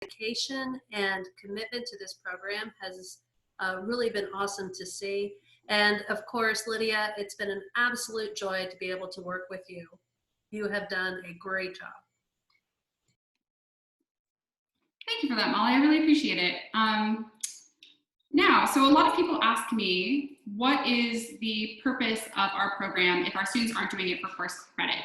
dedication and commitment to this program has really been awesome to see. And of course, Lydia, it's been an absolute joy to be able to work with you. You have done a great job. Thank you for that, Molly. I really appreciate it. Now, so a lot of people ask me, what is the purpose of our program if our students aren't doing it for course credit?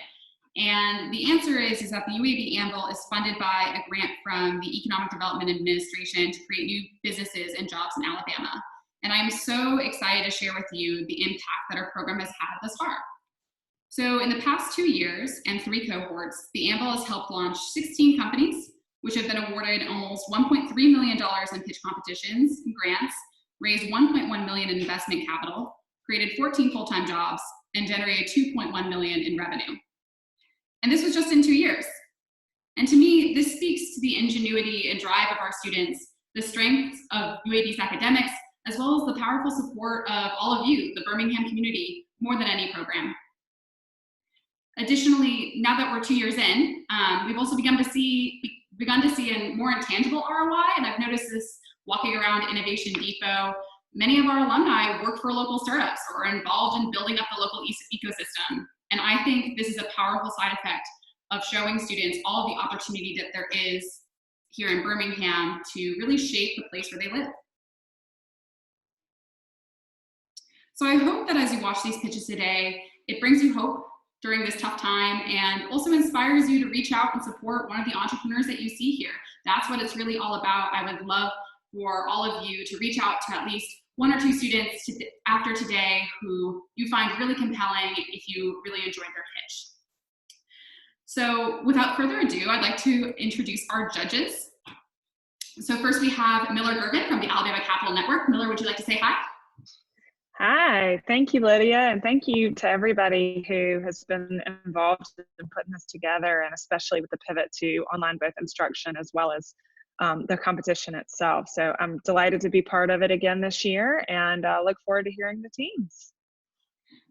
And the answer is that the UAB Anvil is funded by a grant from the Economic Development Administration to create new businesses and jobs in Alabama. And I'm so excited to share with you the impact that our program has had thus far. So in the past 2 years and 3 cohorts, the Anvil has helped launch 16 companies, which have been awarded almost $1.3 million in pitch competitions and grants, raised $1.1 million in investment capital, created 14 full-time jobs, and generated $2.1 million in revenue. And this was just in 2 years. And to me, this speaks to the ingenuity and drive of our students, the strength of UAB's academics, as well as the powerful support of all of you, the Birmingham community, more than any program. Additionally, now that we're 2 years in, we've also begun to see a more intangible ROI, and I've noticed this walking around Innovation Depot. Many of our alumni work for local startups or are involved in building up the local ecosystem. And I think this is a powerful side effect of showing students all of the opportunity that there is here in Birmingham to really shape the place where they live. So I hope that as you watch these pitches today, it brings you hope during this tough time and also inspires you to reach out and support one of the entrepreneurs that you see here. That's what it's really all about. I would love for all of you to reach out to at least 1 or 2 students after today who you find really compelling if you really enjoyed their pitch. So without further ado, I'd like to introduce our judges. So first we have Miller Gergen from the Alabama Capital Network. Miller, would you like to say hi? Hi, thank you, Lydia, and thank you to everybody who has been involved in putting this together, and especially with the pivot to online both instruction as well as the competition itself. So I'm delighted to be part of it again this year, and look forward to hearing the teams.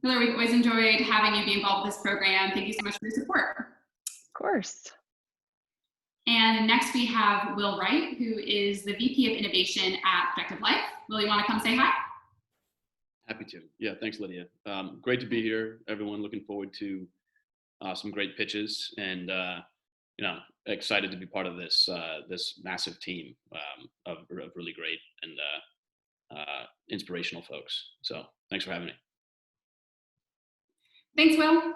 Miller, we've always enjoyed having you be involved with this program. Thank you so much for your support. Of course. And next we have Will Wright, who is the VP of Innovation at Productive Life. Will, you want to come say hi? Happy to. Yeah, thanks, Lydia. Great to be here, everyone. Looking forward to some great pitches, and excited to be part of this this massive team of really great and inspirational folks. So thanks for having me. Thanks, Will.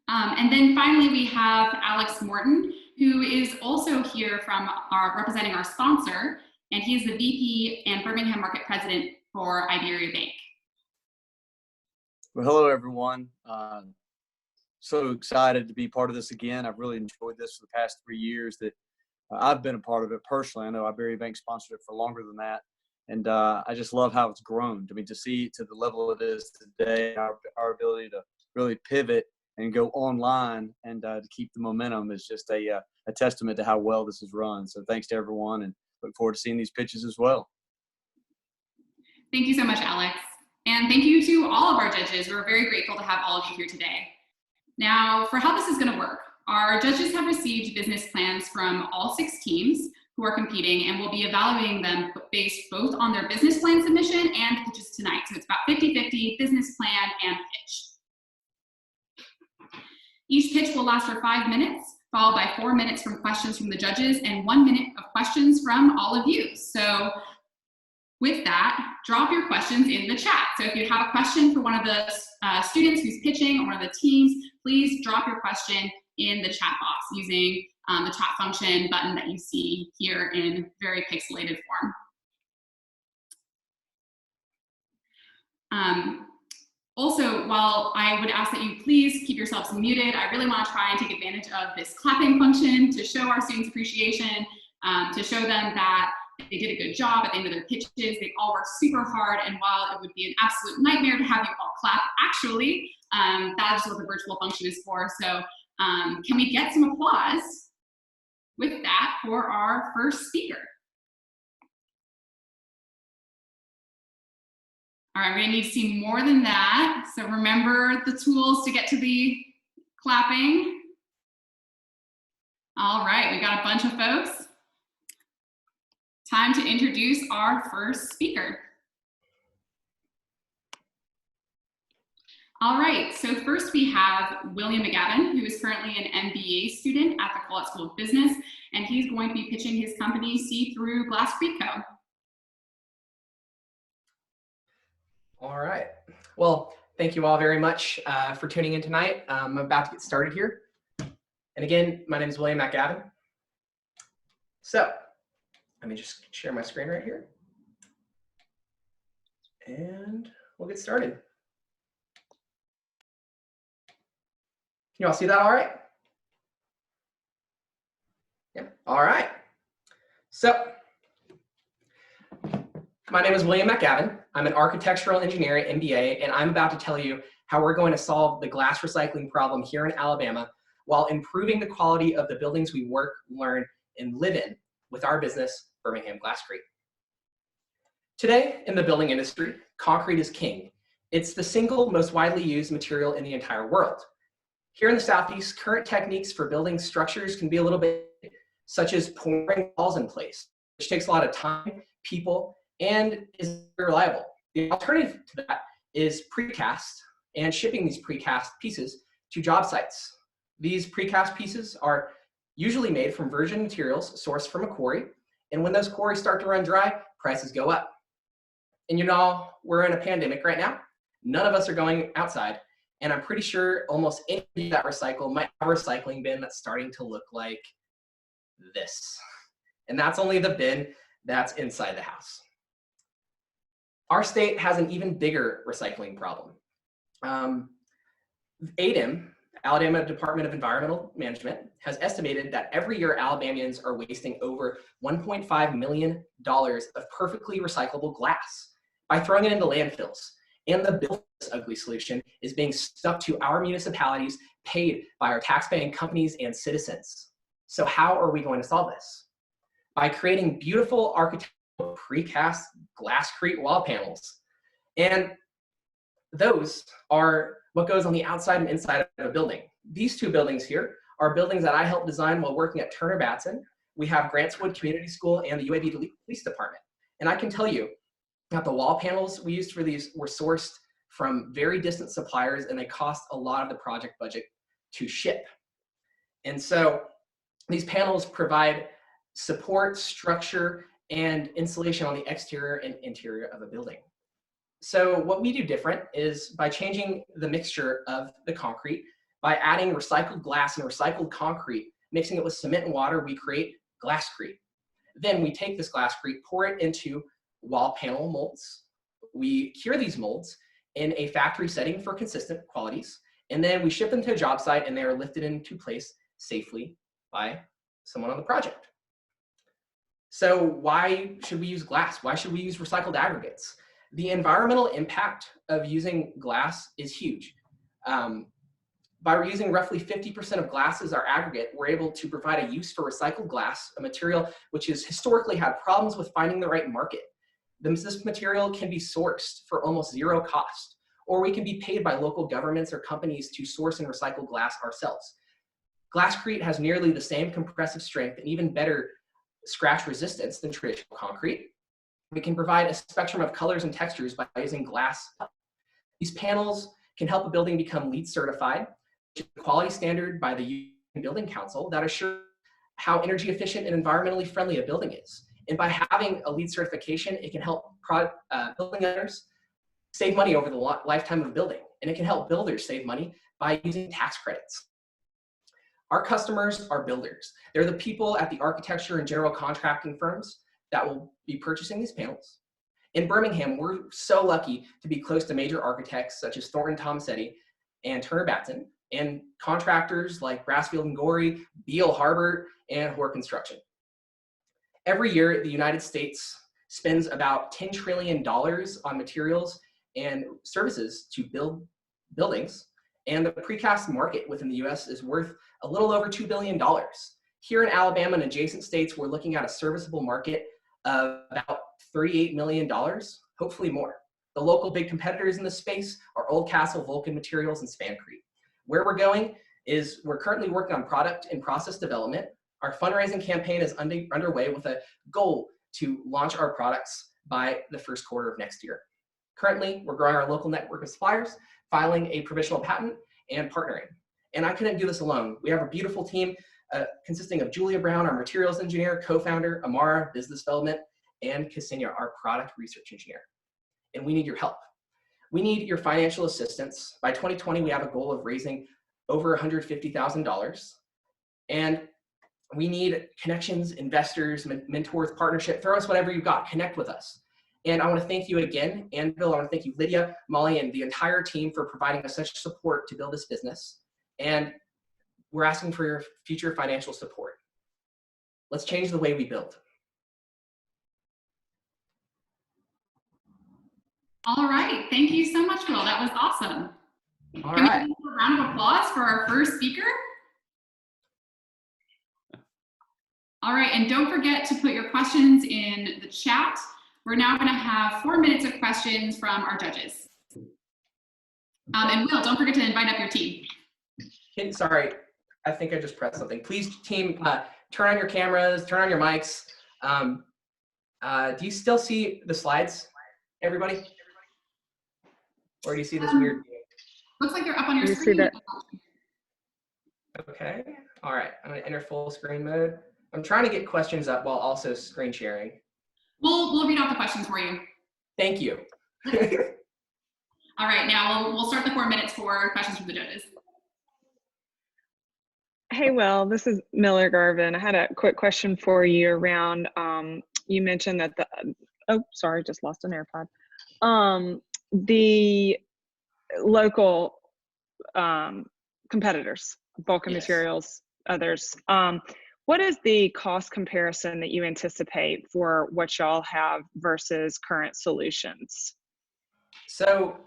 And then finally, we have Alex Morton, who is also here from representing our sponsor, and he is the VP and Birmingham Market President for Iberia Bank. Well, hello, everyone. So excited to be part of this again. I've really enjoyed this for the past 3 years that I've been a part of it personally. I know Iberia Bank sponsored it for longer than that. And I just love how it's grown. I mean, to see to the level it is today, our ability to really pivot and go online and to keep the momentum is just a testament to how well this is run. So thanks to everyone, and look forward to seeing these pitches as well. Thank you so much, Alex. And thank you to all of our judges. We're very grateful to have all of you here today. Now, for how this is going to work, our judges have received business plans from all 6 teams who are competing, and we'll be evaluating them based both on their business plan submission and pitches tonight. So it's about 50-50 business plan and pitch. Each pitch will last for 5 minutes, followed by 4 minutes from questions from the judges and 1 minute of questions from all of you. So with that, drop your questions in the chat. So if you have a question for one of the students who's pitching or one of the teams, please drop your question in the chat box using the chat function button that you see here in very pixelated form. Also, while I would ask that you please keep yourselves muted, I really want to try and take advantage of this clapping function to show our students appreciation, to show them that they did a good job at the end of their pitches. They all worked super hard, and while it would be an absolute nightmare to have you all clap, actually, that is what the virtual function is for. So can we get some applause with that for our first speaker? All right, we're gonna need to see more than that. So remember the tools to get to the clapping. All right, we got a bunch of folks. time to introduce our first speaker. All right, so first we have William Mcgowan, who is currently an MBA student at the College School of Business, and he's going to be pitching his company, See Through Glass Creek Co. All right. Well, thank you all very much for tuning in tonight. I'm about to get started here. And again, my name is William Mcgowan. So let me just share my screen right here. And we'll get started. Can you all see that all right? Yeah, all right. So my name is William Mcgowan. I'm an architectural engineering MBA, and I'm about to tell you how we're going to solve the glass recycling problem here in Alabama while improving the quality of the buildings we work, learn, and live in with our business, Birmingham Glass Creek. Today, in the building industry, concrete is king. It's the single most widely used material in the entire world. Here in the Southeast, current techniques for building structures can be a little bit such as pouring walls in place, which takes a lot of time, people, and is very reliable. The alternative to that is precast and shipping these precast pieces to job sites. These precast pieces are usually made from virgin materials sourced from a quarry, and when those quarries start to run dry, prices go up. And you know, we're in a pandemic right now. None of us are going outside, and I'm pretty sure almost any that recycle might have a recycling bin that's starting to look like this. And that's only the bin that's inside the house. Our state has an even bigger recycling problem. ADEM, Alabama Department of Environmental Management, has estimated that every year Alabamians are wasting over $1.5 million of perfectly recyclable glass by throwing it into landfills. And the bill for this ugly solution is being stuck to our municipalities, paid by our taxpaying companies and citizens. So how are we going to solve this? By creating beautiful architectural precast glasscrete wall panels. And those are what goes on the outside and inside of a building. These two buildings here are buildings that I helped design while working at Turner Batson. We have Grantswood Community School and the UAB Police Department. And I can tell you that the wall panels we used for these were sourced from very distant suppliers, and they cost a lot of the project budget to ship. And so these panels provide support, structure, and insulation on the exterior and interior of a building. So what we do different is by changing the mixture of the concrete, by adding recycled glass and recycled concrete, mixing it with cement and water, we create glasscrete. Then we take this glasscrete, pour it into wall panel molds. We cure these molds in a factory setting for consistent qualities, and then we ship them to a job site, and they are lifted into place safely by someone on the project. So why should we use glass? Why should we use recycled aggregates? The environmental impact of using glass is huge. By reusing roughly 50% of glass as our aggregate, we're able to provide a use for recycled glass, a material which has historically had problems with finding the right market. This material can be sourced for almost zero cost, or we can be paid by local governments or companies to source and recycle glass ourselves. Glasscrete has nearly the same compressive strength and even better scratch resistance than traditional concrete. We can provide a spectrum of colors and textures by using glass. These panels can help a building become LEED certified, which is a quality standard by the UN Building Council that assures how energy efficient and environmentally friendly a building is. And by having a LEED certification, it can help building owners save money over the lifetime of a building. And it can help builders save money by using tax credits. Our customers are builders. They're the people at the architecture and general contracting firms that will be purchasing these panels. In Birmingham, we're so lucky to be close to major architects such as Thornton Tomasetti and Turner Batson, and contractors like Brassfield and Gorey, Beal Harbert, and Hoare Construction. Every year, the United States spends about $10 trillion on materials and services to build buildings, and the precast market within the US is worth a little over $2 billion. Here in Alabama and adjacent states, we're looking at a serviceable market of about $38 million, hopefully more. The local big competitors in this space are Oldcastle, Vulcan Materials, and Spancrete. Where we're going is we're currently working on product and process development. Our fundraising campaign is underway with a goal to launch our products by the first quarter of next year. Currently, we're growing our local network of suppliers, filing a provisional patent, and partnering. And I couldn't do this alone. We have a beautiful team consisting of Julia Brown, our materials engineer, co-founder, Amara, business development, and Ksenia, our product research engineer. And we need your help. We need your financial assistance. By 2020, we have a goal of raising over $150,000. And we need connections, investors, mentors, partnership. Throw us whatever you've got. Connect with us. And I want to thank you again, Anvil. I want to thank you, Lydia, Molly, and the entire team for providing us such support to build this business. And we're asking for your future financial support. Let's change the way we build. All right. Thank you so much, Will. That was awesome. All Can right. we give a round of applause for our first speaker? All right. And don't forget to put your questions in the chat. We're now going to have 4 minutes of questions from our judges. And Will, don't forget to invite up your team. Sorry, I think I just pressed something. Please, team, turn on your cameras, turn on your mics. Do you still see the slides, everybody? Or do you see this weird? Looks like they're up on your You screen. see that? Okay. All right. I'm going to enter full screen mode. I'm trying to get questions up while also screen sharing. We'll read out the questions for you. Thank you. All right. Now we'll start the 4 minutes for questions from the judges. Hey, Will, this is Miller Garvin. I had a quick question for you around, you mentioned that oh, sorry, just lost an AirPod. The local competitors, Vulcan Yes. Materials, others. What is the cost comparison that you anticipate for what y'all have versus current solutions? So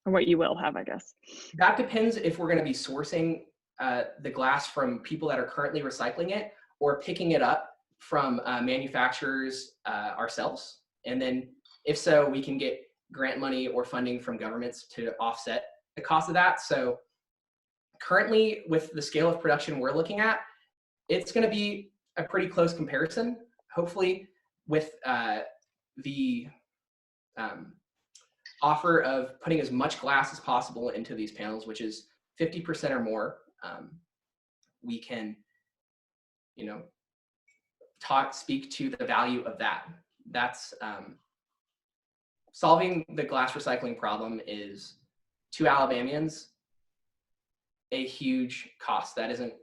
Or what you will have, I guess. that depends if we're going to be sourcing the glass from people that are currently recycling it or picking it up from manufacturers ourselves. And then if so, we can get grant money or funding from governments to offset the cost of that. So currently with the scale of production we're looking at, it's going to be a pretty close comparison, hopefully with the offer of putting as much glass as possible into these panels, which is 50% or more. We can, speak to the value of that. That's solving the glass recycling problem is, to Alabamians, a huge cost. That isn't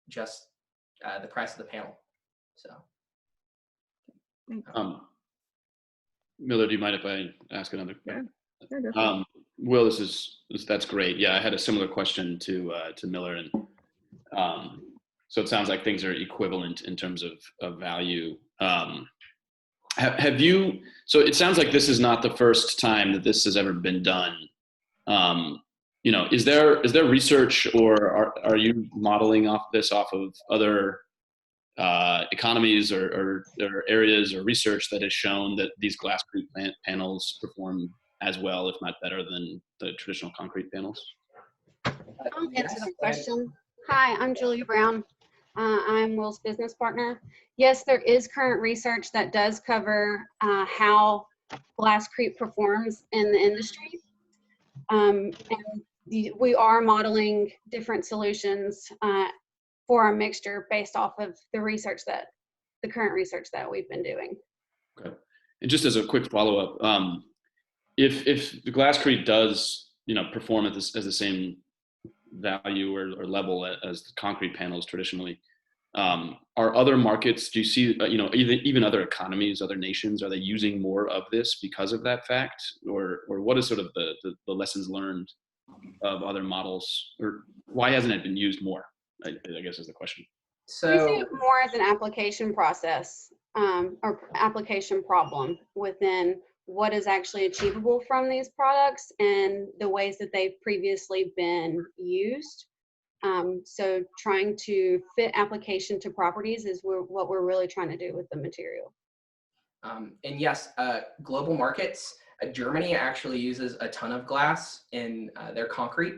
just the price of the panel. So, Miller, do you mind if I ask another? Yeah. Will, that's great. Yeah, I had a similar question to Miller, and so it sounds like things are equivalent in terms of value. Have you? So it sounds like this is not the first time that this has ever been done. Is there research, or are you modeling off of other economies or areas or research that has shown that these glass-proof panels perform as well, if not better, than the traditional concrete panels? I'll answer the question. Hi, I'm Julia Brown. I'm Will's business partner. Yes, there is current research that does cover how glasscrete performs in the industry. And we are modeling different solutions for a mixture based off of the current research that we've been doing. Okay. And just as a quick follow-up, if the glasscrete does, perform at as the same value or level as the concrete panels traditionally, are other markets, do you see, even other economies, other nations, are they using more of this because of that fact? Or what is sort of the lessons learned of other models, or why hasn't it been used more, I guess is the question. We see so it more as an application process or application problem within what is actually achievable from these products and the ways that they've previously been used. So trying to fit application to properties is what we're really trying to do with the material. and yes, global markets, Germany actually uses a ton of glass in their concrete.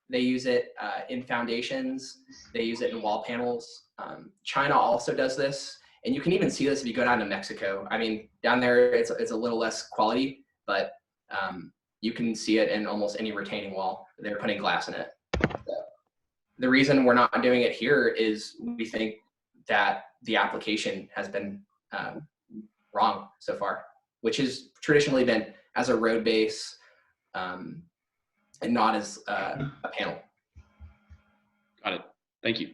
They use it in foundations. They use it in wall panels. China also does this. And you can even see this if you go down to Mexico. I mean, down there, it's a little less quality, but you can see it in almost any retaining wall. They're putting glass in it. So the reason we're not doing it here is we think that the application has been wrong so far, which has traditionally been as a road base and not as a panel. Got it. Thank you.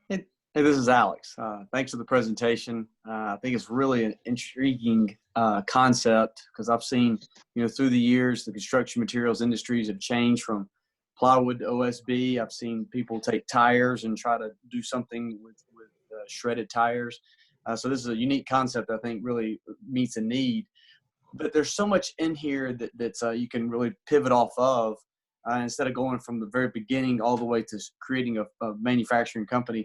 Hey, this is Alex. Thanks for the presentation. I think it's really an intriguing concept because I've seen, through the years, the construction materials industries have changed from plywood to OSB. I've seen people take tires and try to do something with shredded tires. So this is a unique concept I think really meets a need. But there's so much in here that's you can really pivot off of instead of going from the very beginning all the way to creating a manufacturing company.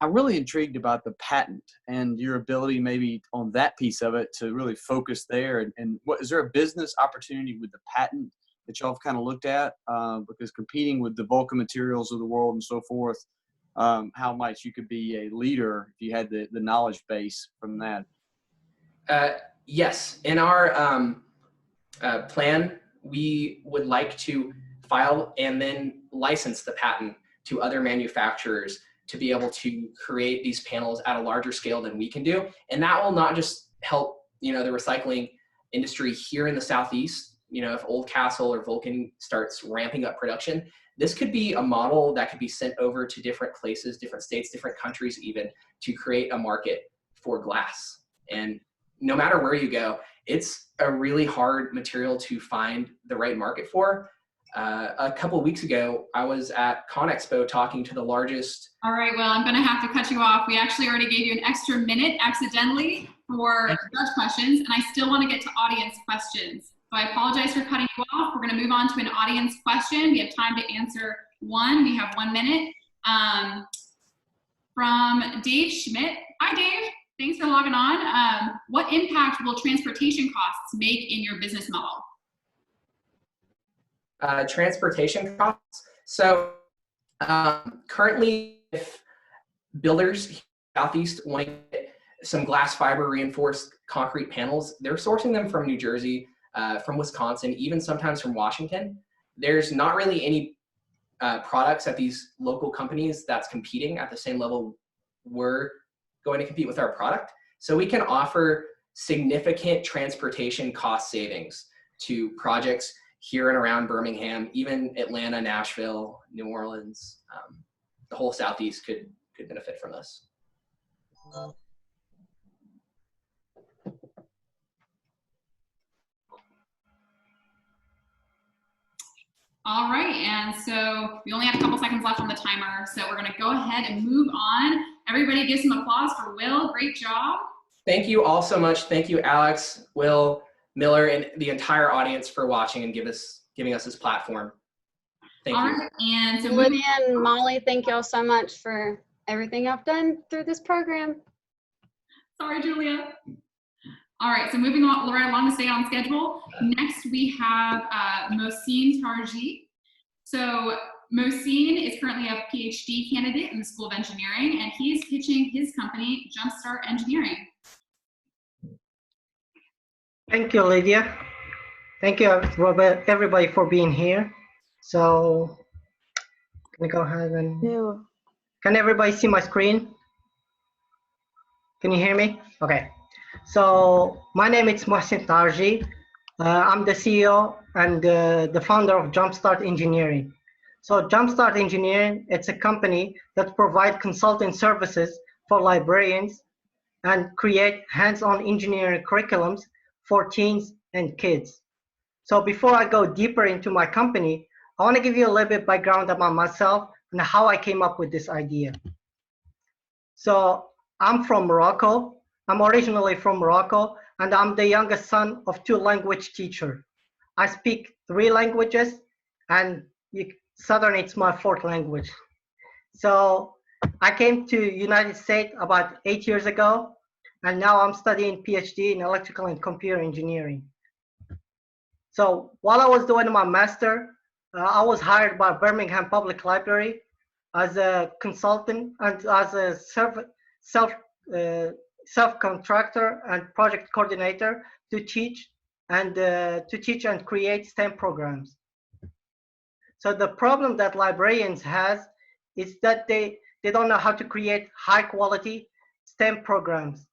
I'm really intrigued about the patent and your ability maybe on that piece of it to really focus there. And what is there a business opportunity with the patent that y'all have kind of looked at? Because competing with the Vulcan Materials of the world and so forth, how much you could be a leader if you had the knowledge base from that? Yes, in our plan, we would like to file and then license the patent to other manufacturers to be able to create these panels at a larger scale than we can do. And that will not just help, the recycling industry here in the Southeast. If Oldcastle or Vulcan starts ramping up production, this could be a model that could be sent over to different places, different states, different countries even, to create a market for glass. And no matter where you go, it's a really hard material to find the right market for. A couple of weeks ago, I was at ConExpo talking to the largest. All right, well, I'm going to have to cut you off. We actually already gave you an extra minute accidentally for judge questions, and I still want to get to audience questions. So I apologize for cutting you off. We're going to move on to an audience question. We have time to answer one. We have 1 minute. From Dave Schmidt. Hi, Dave. Thanks for logging on. What impact will transportation costs make in your business model? Transportation costs. So currently, if builders Southeast want to get some glass fiber reinforced concrete panels, they're sourcing them from New Jersey, from Wisconsin, even sometimes from Washington. There's not really any products at these local companies that's competing at the same level we're going to compete with our product. So we can offer significant transportation cost savings to projects here and around Birmingham, even Atlanta, Nashville, New Orleans. The whole Southeast could benefit from this. All right, and so we only have a couple seconds left on the timer, so we're going to go ahead and move on. Everybody give some applause for Will. Great job. Thank you all so much. Thank you, Alex, Will, Miller, and the entire audience for watching and giving us this platform. Thank you. All right, and so Lydia and Molly, thank y'all so much for everything I've done through this program. sorry, Julia. All right, so moving on right along to stay on schedule. Next, we have Mohsin Tarji. So Mohsin is currently a PhD candidate in the School of Engineering, and he is pitching his company, Jumpstart Engineering. Thank you, Lydia. Thank you, everybody, for being here. So, can I go ahead and... Can everybody see my screen? Can you hear me? Okay. So, my name is Mohsin Tarji. I'm the CEO and the founder of Jumpstart Engineering. So, Jumpstart Engineering, it's a company that provides consulting services for librarians and create hands-on engineering curriculums for teens and kids. So before I go deeper into my company, I want to give you a little bit background about myself and how I came up with this idea. So I'm from Morocco. I'm originally from Morocco, and I'm the youngest son of 2 language teachers. I speak 3 languages, and Southern, it's my 4th language. So I came to United States about 8 years ago, and now I'm studying PhD in electrical and computer engineering. So while I was doing my master, I was hired by Birmingham Public Library as a consultant and as a self-contractor and project coordinator to teach and create STEM programs. So the problem that librarians has is that they don't know how to create high quality STEM programs.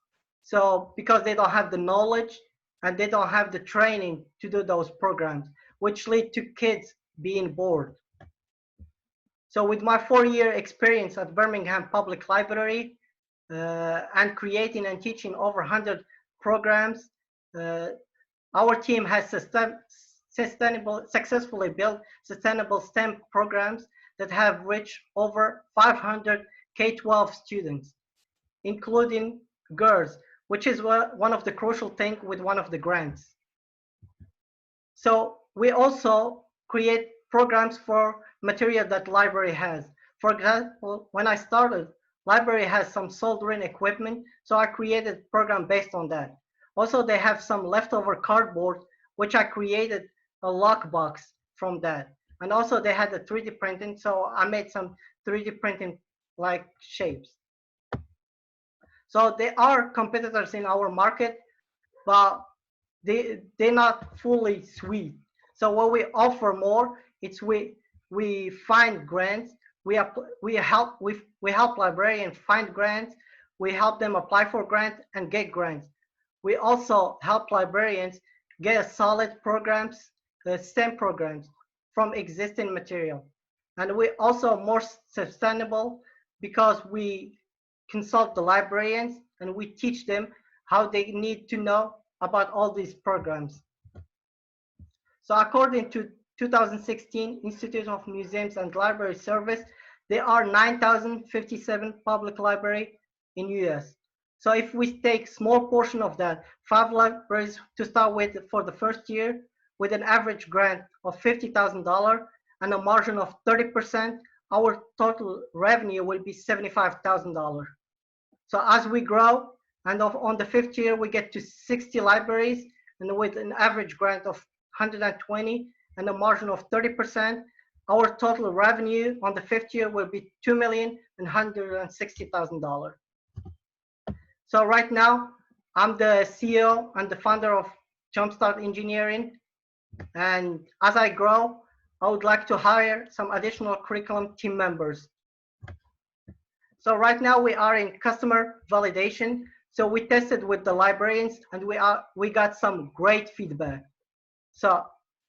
So because they don't have the knowledge and they don't have the training to do those programs, which lead to kids being bored. So with my 4-year experience at Birmingham Public Library and creating and teaching over 100 programs, our team has successfully built sustainable STEM programs that have reached over 500 K-12 students, including girls, which is one of the crucial things with one of the grants. So we also create programs for material that library has. For example, when I started, library has some soldering equipment, so I created a program based on that. Also, they have some leftover cardboard, which I created a lockbox from that. And also they had a 3D printing, so I made some 3D printing like shapes. So there are competitors in our market, but they're not fully sweet. So what we offer more, it's we find grants, we help librarians find grants, we help them apply for grants and get grants. We also help librarians get solid programs, STEM programs from existing material. And we also more sustainable because we consult the librarians and we teach them how they need to know about all these programs. So according to 2016 Institute of Museums and Library Service, there are 9,057 public libraries in US. So if we take small portion of that, 5 libraries to start with for the first year, with an average grant of $50,000 and a margin of 30%, our total revenue will be $75,000. So as we grow, and on the 5th year, we get to 60 libraries, and with an average grant of 120 and a margin of 30%, our total revenue on the 5th year will be $2,160,000. So right now, I'm the CEO and the founder of Jumpstart Engineering. And as I grow, I would like to hire some additional curriculum team members. So right now we are in customer validation. So we tested with the librarians and we got some great feedback. So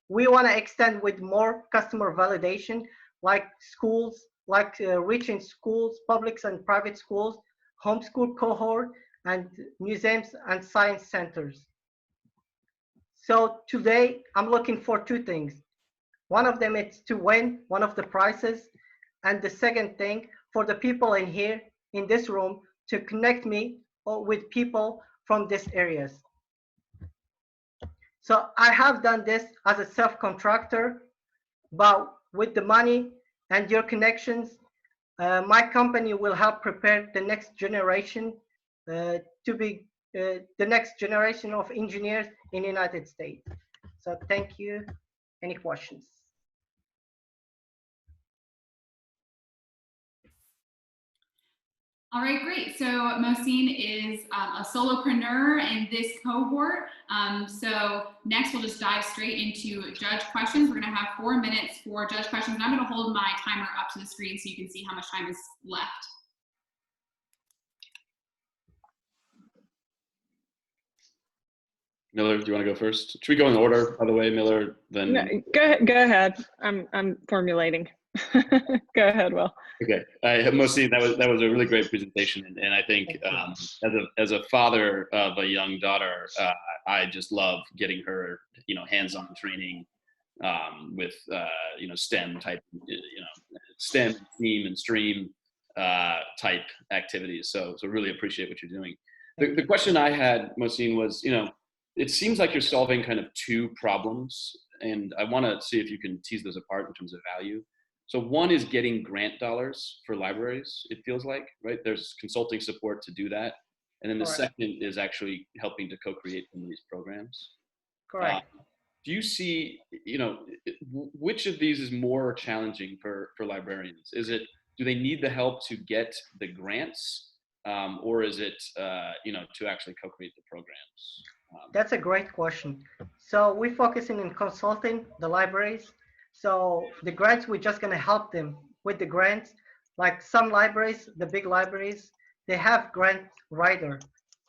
we want to extend with more customer validation, like schools, like reaching schools, public and private schools, homeschool cohort, and museums and science centers. So today I'm looking for 2 things. One of them is to win one of the prizes. And the second thing, for the people in here, in this room, to connect me with people from these areas. So I have done this as a self-contractor, but with the money and your connections, my company will help prepare the next generation to be the next generation of engineers in the United States. So thank you. Any questions? All right, great. So Mohsin is a solopreneur in this cohort. So next we'll just dive straight into judge questions. We're gonna have 4 minutes for judge questions. And I'm gonna hold my timer up to the screen so you can see how much time is left. Miller, do you want to go first? Should we go in order, by the way, Miller? Then No, go ahead. I'm formulating. Go ahead, Will. okay. Mostly that was a really great presentation, and I think as a father of a young daughter, I just love getting her hands-on training with STEM type STEM, STEAM, and STREAM type activities. So really appreciate what you're doing. The question I had, Mohsin, was it seems like you're solving kind of 2 problems, and I want to see if you can tease those apart in terms of value. So one is getting grant dollars for libraries, it feels like, right? There's consulting support to do that. And then the second is actually helping to co-create some of these programs. Correct. Do you see, which of these is more challenging for librarians? Do they need the help to get the grants? or is it, to actually co-create the programs? That's a great question. So we're focusing on consulting the libraries. So the grants, we're just going to help them with the grants. Like some libraries, the big libraries, they have grant writer.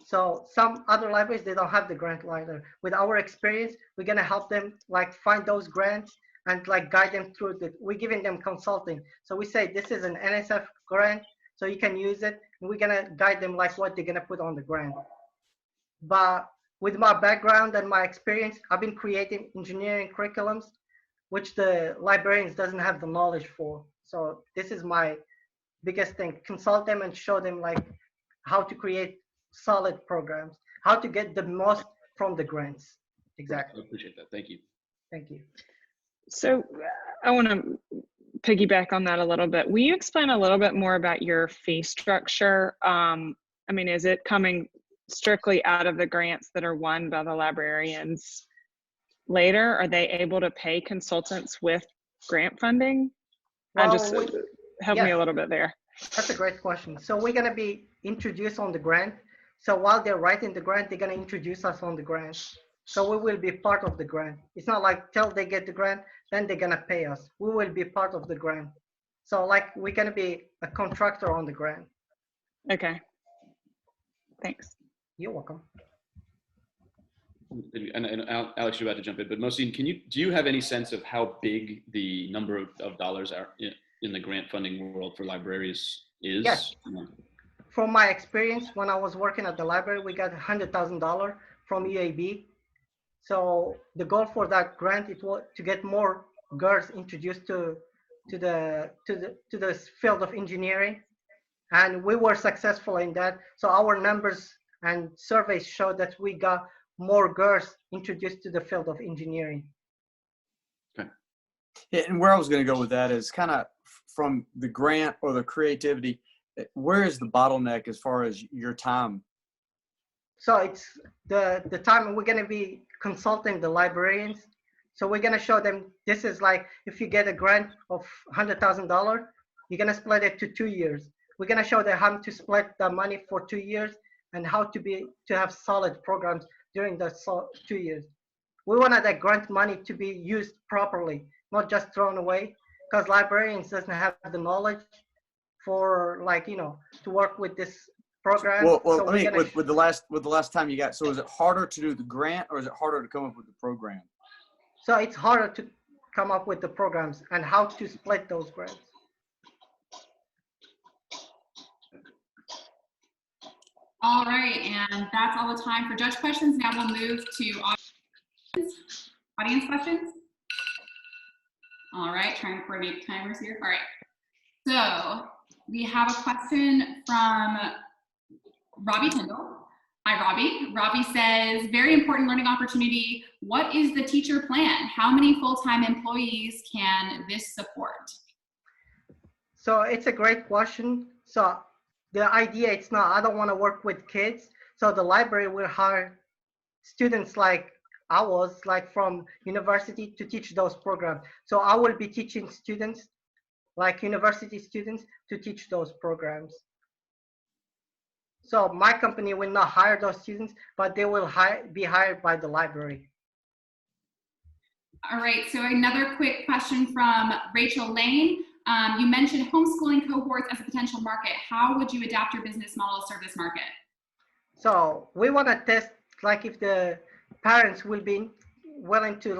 So some other libraries, they don't have the grant writer. With our experience, we're going to help them like find those grants and like guide them through we're giving them consulting. So we say, this is an NSF grant, so you can use it. And we're going to guide them like what they're going to put on the grant. But with my background and my experience, I've been creating engineering curriculums, which the librarians doesn't have the knowledge for. So this is my biggest thing, consult them and show them like how to create solid programs, how to get the most from the grants. Exactly. I appreciate that. Thank you. Thank you. So I want to piggyback on that a little bit. Will you explain a little bit more about your fee structure? Is it coming strictly out of the grants that are won by the librarians later? Are they able to pay consultants with grant funding? Well, help me a little bit there. That's a great question. So we're going to be introduced on the grant. So while they're writing the grant, they're going to introduce us on the grant. So we will be part of the grant. It's not like till they get the grant, then they're going to pay us. We will be part of the grant. So like we're going to be a contractor on the grant. Okay. Thanks. You're welcome. And Alex, you're about to jump in, but Mohsin, do you have any sense of how big the number of dollars are in the grant funding world for libraries is? Yes. From my experience, when I was working at the library, we got $100,000 from UAB. So the goal for that grant, it was to get more girls introduced to the field of engineering, and we were successful in that. So our numbers and surveys show that we got more girls introduced to the field of engineering. Okay. Yeah, and where I was going to go with that is kind of from the grant or the creativity, where is the bottleneck as far as your time? So it's the time we're going to be consulting the librarians. So we're going to show them, this is like, if you get a grant of $100,000, you're going to split it to 2 years. We're going to show them how to split the money for 2 years and how to have solid programs during the 2 years. We wanted that grant money to be used properly, not just thrown away, because librarians doesn't have the knowledge for to work with this program. Well, so I mean, with the last time you got, so is it harder to do the grant or is it harder to come up with the program? So it's harder to come up with the programs and how to split those grants. All right, and that's all the time for judge questions. Now we'll move to audience questions. All right, trying to coordinate timers here. All right, so we have a question from Robbie Tyndall. Hi, Robbie. Robbie says, very important learning opportunity. What is the teacher plan? How many full-time employees can this support? So it's a great question. So the idea, it's not, I don't want to work with kids. So the library will hire students like I was, like from university, to teach those programs. So I will be teaching students, like university students, to teach those programs. So my company will not hire those students, but they will be hired by the library. All right, so another quick question from Rachel Lane. You mentioned homeschooling cohorts as a potential market. How would you adapt your business model to serve this market? So we want to test, like if the parents will be willing to,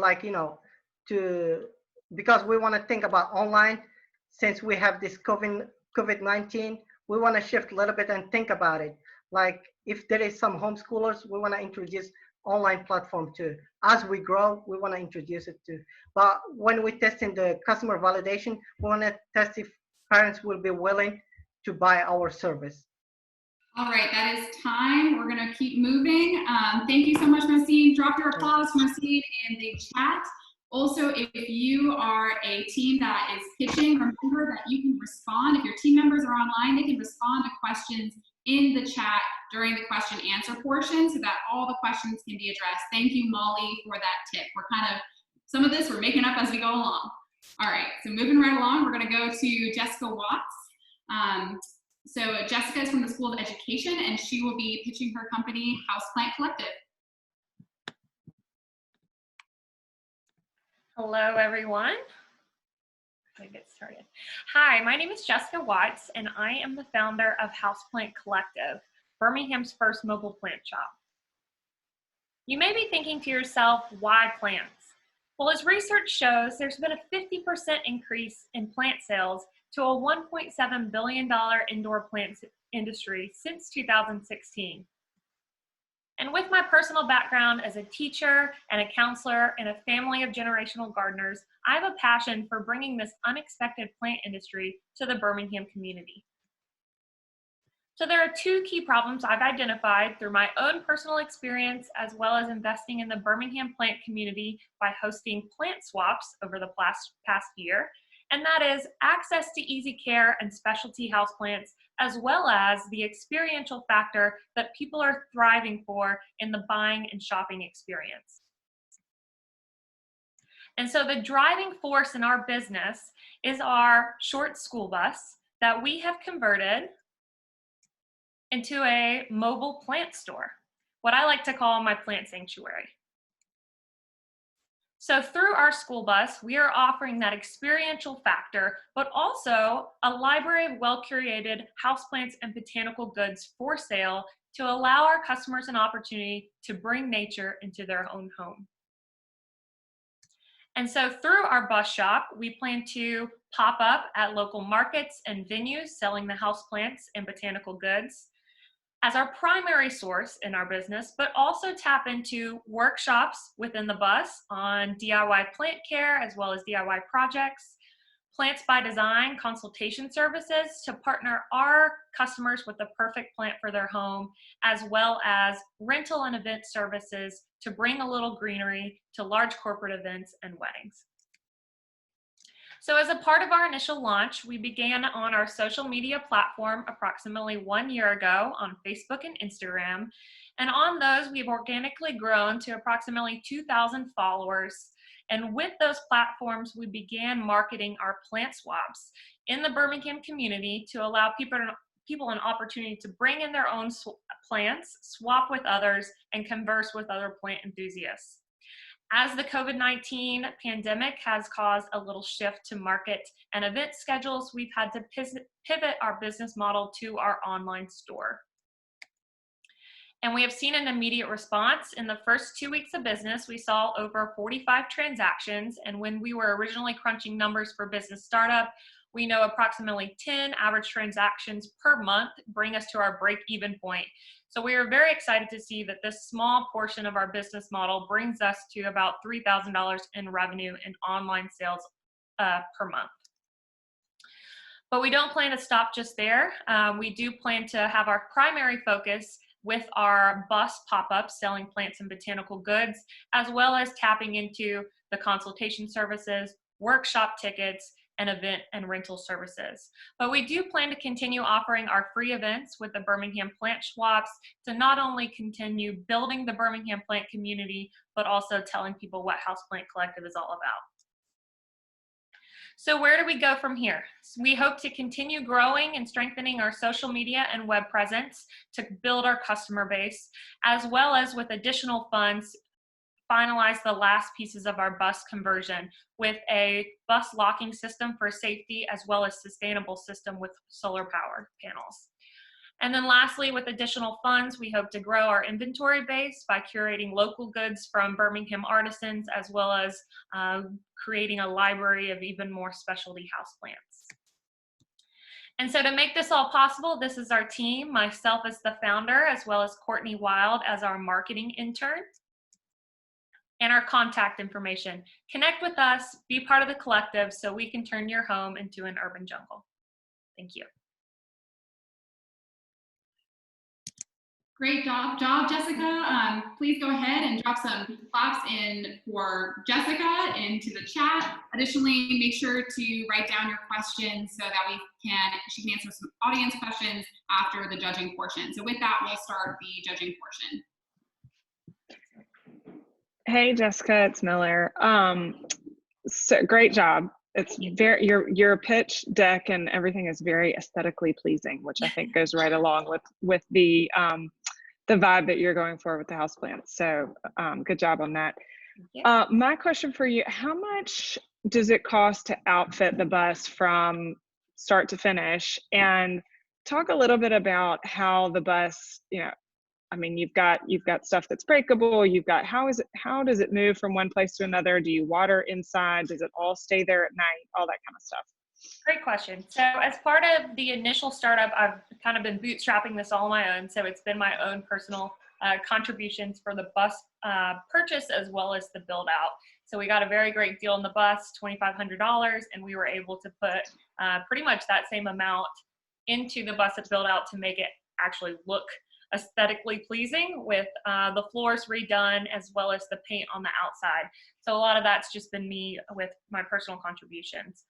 because we want to think about online, since we have this COVID-19, we want to shift a little bit and think about it. Like if there is some homeschoolers, we want to introduce online platform too. As we grow, we want to introduce it too. But when we test in the customer validation, we want to test if parents will be willing to buy our service. All right, that is time. We're going to keep moving. Thank you so much, Mohsin. Drop your applause, Mohsin, in the chat. Also, if you are a team that is pitching, remember that you can respond. If your team members are online, they can respond to questions in the chat during the question answer portion so that all the questions can be addressed. Thank you, Molly, for that tip. Some of this we're making up as we go along. All right, so moving right along, we're going to go to Jessica Watts. So Jessica is from the School of Education, and she will be pitching her company, Houseplant Collective. Hello, everyone. Let me get started. Hi, my name is Jessica Watts, and I am the founder of Houseplant Collective, Birmingham's first mobile plant shop. You may be thinking to yourself, why plants? Well, as research shows, there's been a 50% increase in plant sales to a $1.7 billion indoor plant industry since 2016. And with my personal background as a teacher and a counselor in a family of generational gardeners, I have a passion for bringing this unexpected plant industry to the Birmingham community. So there are two key problems I've identified through my own personal experience, as well as investing in the Birmingham plant community by hosting plant swaps over the past year. And that is access to easy care and specialty houseplants, as well as the experiential factor that people are thriving for in the buying and shopping experience. And so the driving force in our business is our short school bus that we have converted into a mobile plant store, what I like to call my plant sanctuary. So through our school bus, we are offering that experiential factor, but also a library of well-curated houseplants and botanical goods for sale to allow our customers an opportunity to bring nature into their own home. And so through our bus shop, we plan to pop up at local markets and venues selling the houseplants and botanical goods as our primary source in our business, but also tap into workshops within the bus on DIY plant care, as well as DIY projects, Plants by Design consultation services to partner our customers with the perfect plant for their home, as well as rental and event services to bring a little greenery to large corporate events and weddings. So as a part of our initial launch, we began on our social media platform approximately 1 year ago on Facebook and Instagram. And on those, we've organically grown to approximately 2,000 followers. And with those platforms, we began marketing our plant swaps in the Birmingham community to allow people an opportunity to bring in their own plants, swap with others, and converse with other plant enthusiasts. As the COVID-19 pandemic has caused a little shift to market and event schedules, we've had to pivot our business model to our online store. And we have seen an immediate response. In the first 2 weeks of business, we saw over 45 transactions. And when we were originally crunching numbers for business startup, we know approximately 10 average transactions per month bring us to our break-even point. So we are very excited to see that this small portion of our business model brings us to about $3,000 in revenue in online sales per month. But we don't plan to stop just there. We do plan to have our primary focus with our bus pop-ups selling plants and botanical goods, as well as tapping into the consultation services, workshop tickets, and event and rental services. But we do plan to continue offering our free events with the Birmingham Plant Swaps to not only continue building the Birmingham plant community, but also telling people what Houseplant Collective is all about. So where do we go from here? We hope to continue growing and strengthening our social media and web presence to build our customer base, as well as with additional funds, finalize the last pieces of our bus conversion with a bus locking system for safety, as well as sustainable system with solar power panels. And then lastly, with additional funds, we hope to grow our inventory base by curating local goods from Birmingham artisans, as well as creating a library of even more specialty houseplants. And so to make this all possible, this is our team, myself as the founder, as well as Courtney Wild as our marketing intern. And our contact information. Connect with us, be part of the collective so we can turn your home into an urban jungle. Thank you. Great job, Jessica. Please go ahead and drop some claps in for Jessica into the chat. Additionally, make sure to write down your questions so that she can answer some audience questions after the judging portion. So with that, we'll start the judging portion. Hey, Jessica, it's Miller. So great job. it's very, your pitch deck and everything is very aesthetically pleasing, which I think goes right along with the vibe that you're going for with the houseplants. So good job on that. My question for you, how much does it cost to outfit the bus from start to finish? And talk a little bit about how the bus, I mean, you've got stuff that's breakable. You've got, how does it move from one place to another? Do you water inside? Does it all stay there at night? All that kind of stuff. Great question. So as part of the initial startup, I've kind of been bootstrapping this all on my own. So it's been my own personal contributions for the bus purchase as well as the build out. So we got a very great deal on the bus, $2,500, and we were able to put pretty much that same amount into the bus build out to make it actually look aesthetically pleasing, with the floors redone as well as the paint on the outside. So a lot of that's just been me with my personal contributions.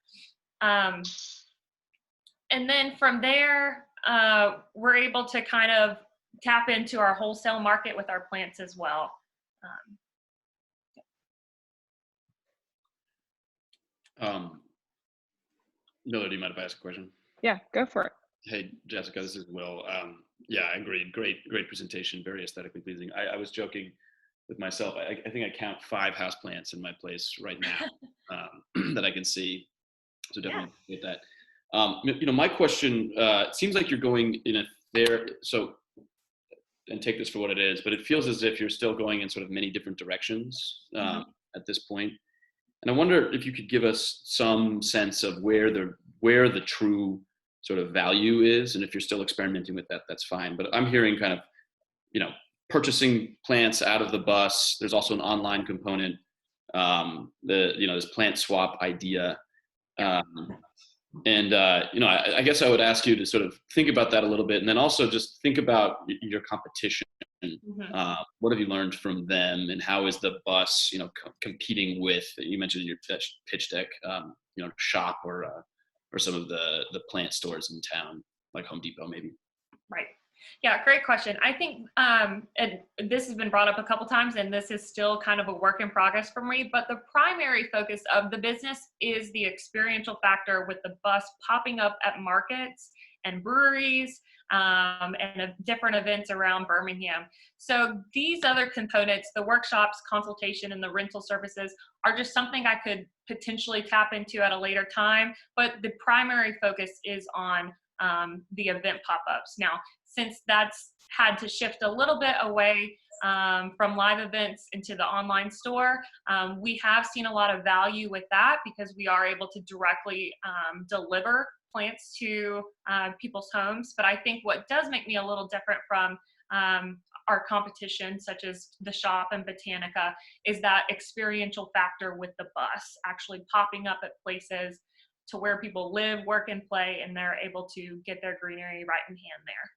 And then from there, we're able to kind of tap into our wholesale market with our plants as well. Miller, do you mind if I ask a question? Yeah, go for it. Hey, Jessica, this is Will. Yeah, I agreed. Great presentation. Very aesthetically pleasing. I was joking with myself. I think I count 5 houseplants in my place right now that I can see. So definitely get that. My question, it seems like you're going in and take this for what it is, but it feels as if you're still going in sort of many different directions at this point. And I wonder if you could give us some sense of where the true sort of value is, and if you're still experimenting with that, that's fine. But I'm hearing kind of, purchasing plants out of the bus. There's also an online component. This plant swap idea. I guess I would ask you to sort of think about that a little bit, and then also just think about your competition. What have you learned from them, and how is the bus, competing with? You mentioned in your pitch deck, shop or some of the plant stores in town, like Home Depot, maybe. Right. Yeah, great question. I think, and this has been brought up a couple times, and this is still kind of a work in progress for me, but the primary focus of the business is the experiential factor with the bus popping up at markets and breweries and different events around Birmingham. So these other components, the workshops, consultation, and the rental services, are just something I could potentially tap into at a later time, but the primary focus is on the event pop-ups. Now, since that's had to shift a little bit away from live events into the online store, we have seen a lot of value with that, because we are able to directly deliver plants to people's homes. But I think what does make me a little different from our competition, such as the shop and Botanica, is that experiential factor with the bus actually popping up at places to where people live, work, and play, and they're able to get their greenery right in hand there.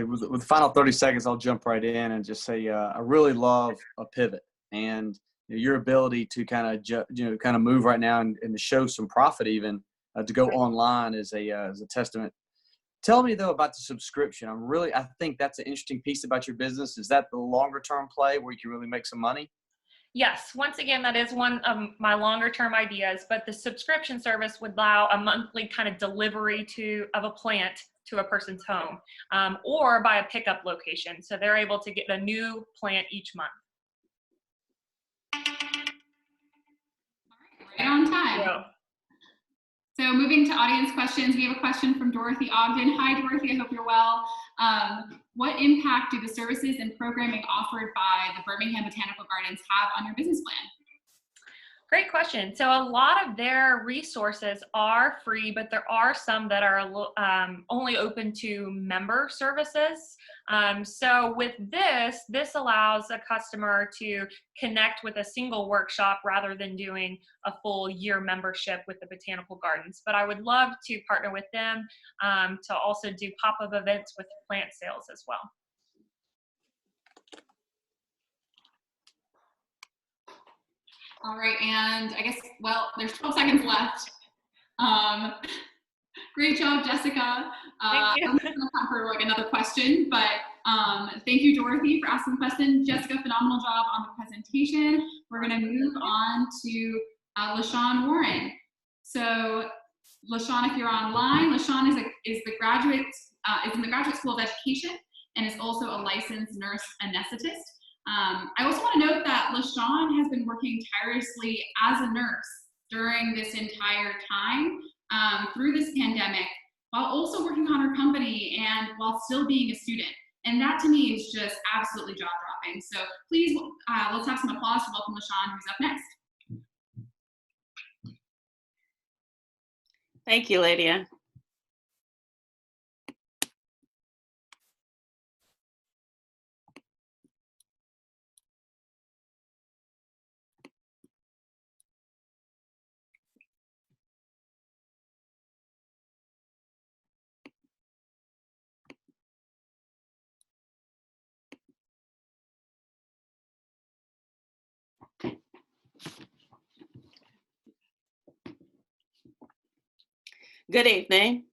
With the final 30 seconds, I'll jump right in and just say I really love a pivot, and your ability to kind of move right now and to show some profit, even to go online is a testament. Tell me though about the subscription. I think that's an interesting piece about your business. Is that the longer term play where you can really make some money? Yes, once again, that is one of my longer term ideas, but the subscription service would allow a monthly kind of delivery of a plant to a person's home, or by a pickup location. So they're able to get a new plant each month. Right on time. Yeah. So moving to audience questions, we have a question from Dorothy Ogden. Hi, Dorothy, I hope you're well. What impact do the services and programming offered by the Birmingham Botanical Gardens have on your business plan? Great question. So a lot of their resources are free, but there are some that are only open to member services. So with this allows a customer to connect with a single workshop rather than doing a full year membership with the Botanical Gardens. But I would love to partner with them to also do pop-up events with plant sales as well. All right, and I guess, well, there's 12 seconds left. Great job, Jessica. Thank you. I'm going to come for like another question, but thank you, Dorothy, for asking the question. Jessica, phenomenal job on the presentation. we're going to move on to LaShawn Warren. So LaShawn, if you're online, LaShawn is in the Graduate School of Education and is also a licensed nurse anesthetist. I also want to note that LaShawn has been working tirelessly as a nurse during this entire time through this pandemic, while also working on her company and while still being a student. And that to me is just absolutely jaw-dropping. So please, let's have some applause to welcome LaShawn, who's up next. Thank you, Lydia. Good evening.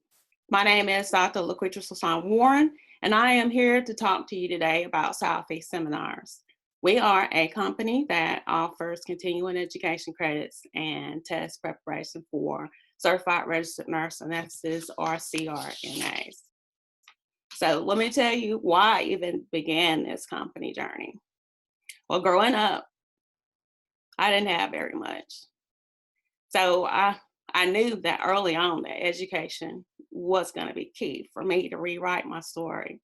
My name is Dr. LaQuitra LaShawn Warren, and I am here to talk to you today about Southeast Seminars. We are a company that offers continuing education credits and test preparation for Certified Registered Nurse Anesthetists, or CRNAs. So let me tell you why I even began this company journey. Well, growing up, I didn't have very much. So I knew that early on that education was going to be key for me to rewrite my story.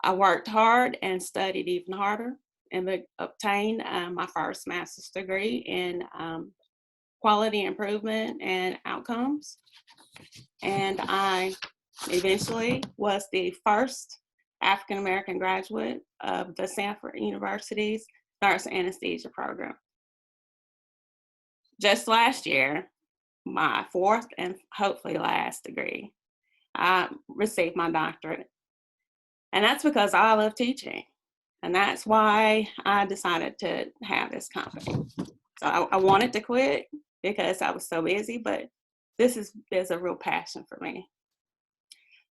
I worked hard and studied even harder and obtained my first master's degree in quality improvement and outcomes. And I eventually was the first African-American graduate of the Stanford University's nurse anesthesia program. Just last year, my fourth and hopefully last degree, I received my doctorate. And that's because I love teaching. And that's why I decided to have this company. So I wanted to quit because I was so busy, but there's a real passion for me.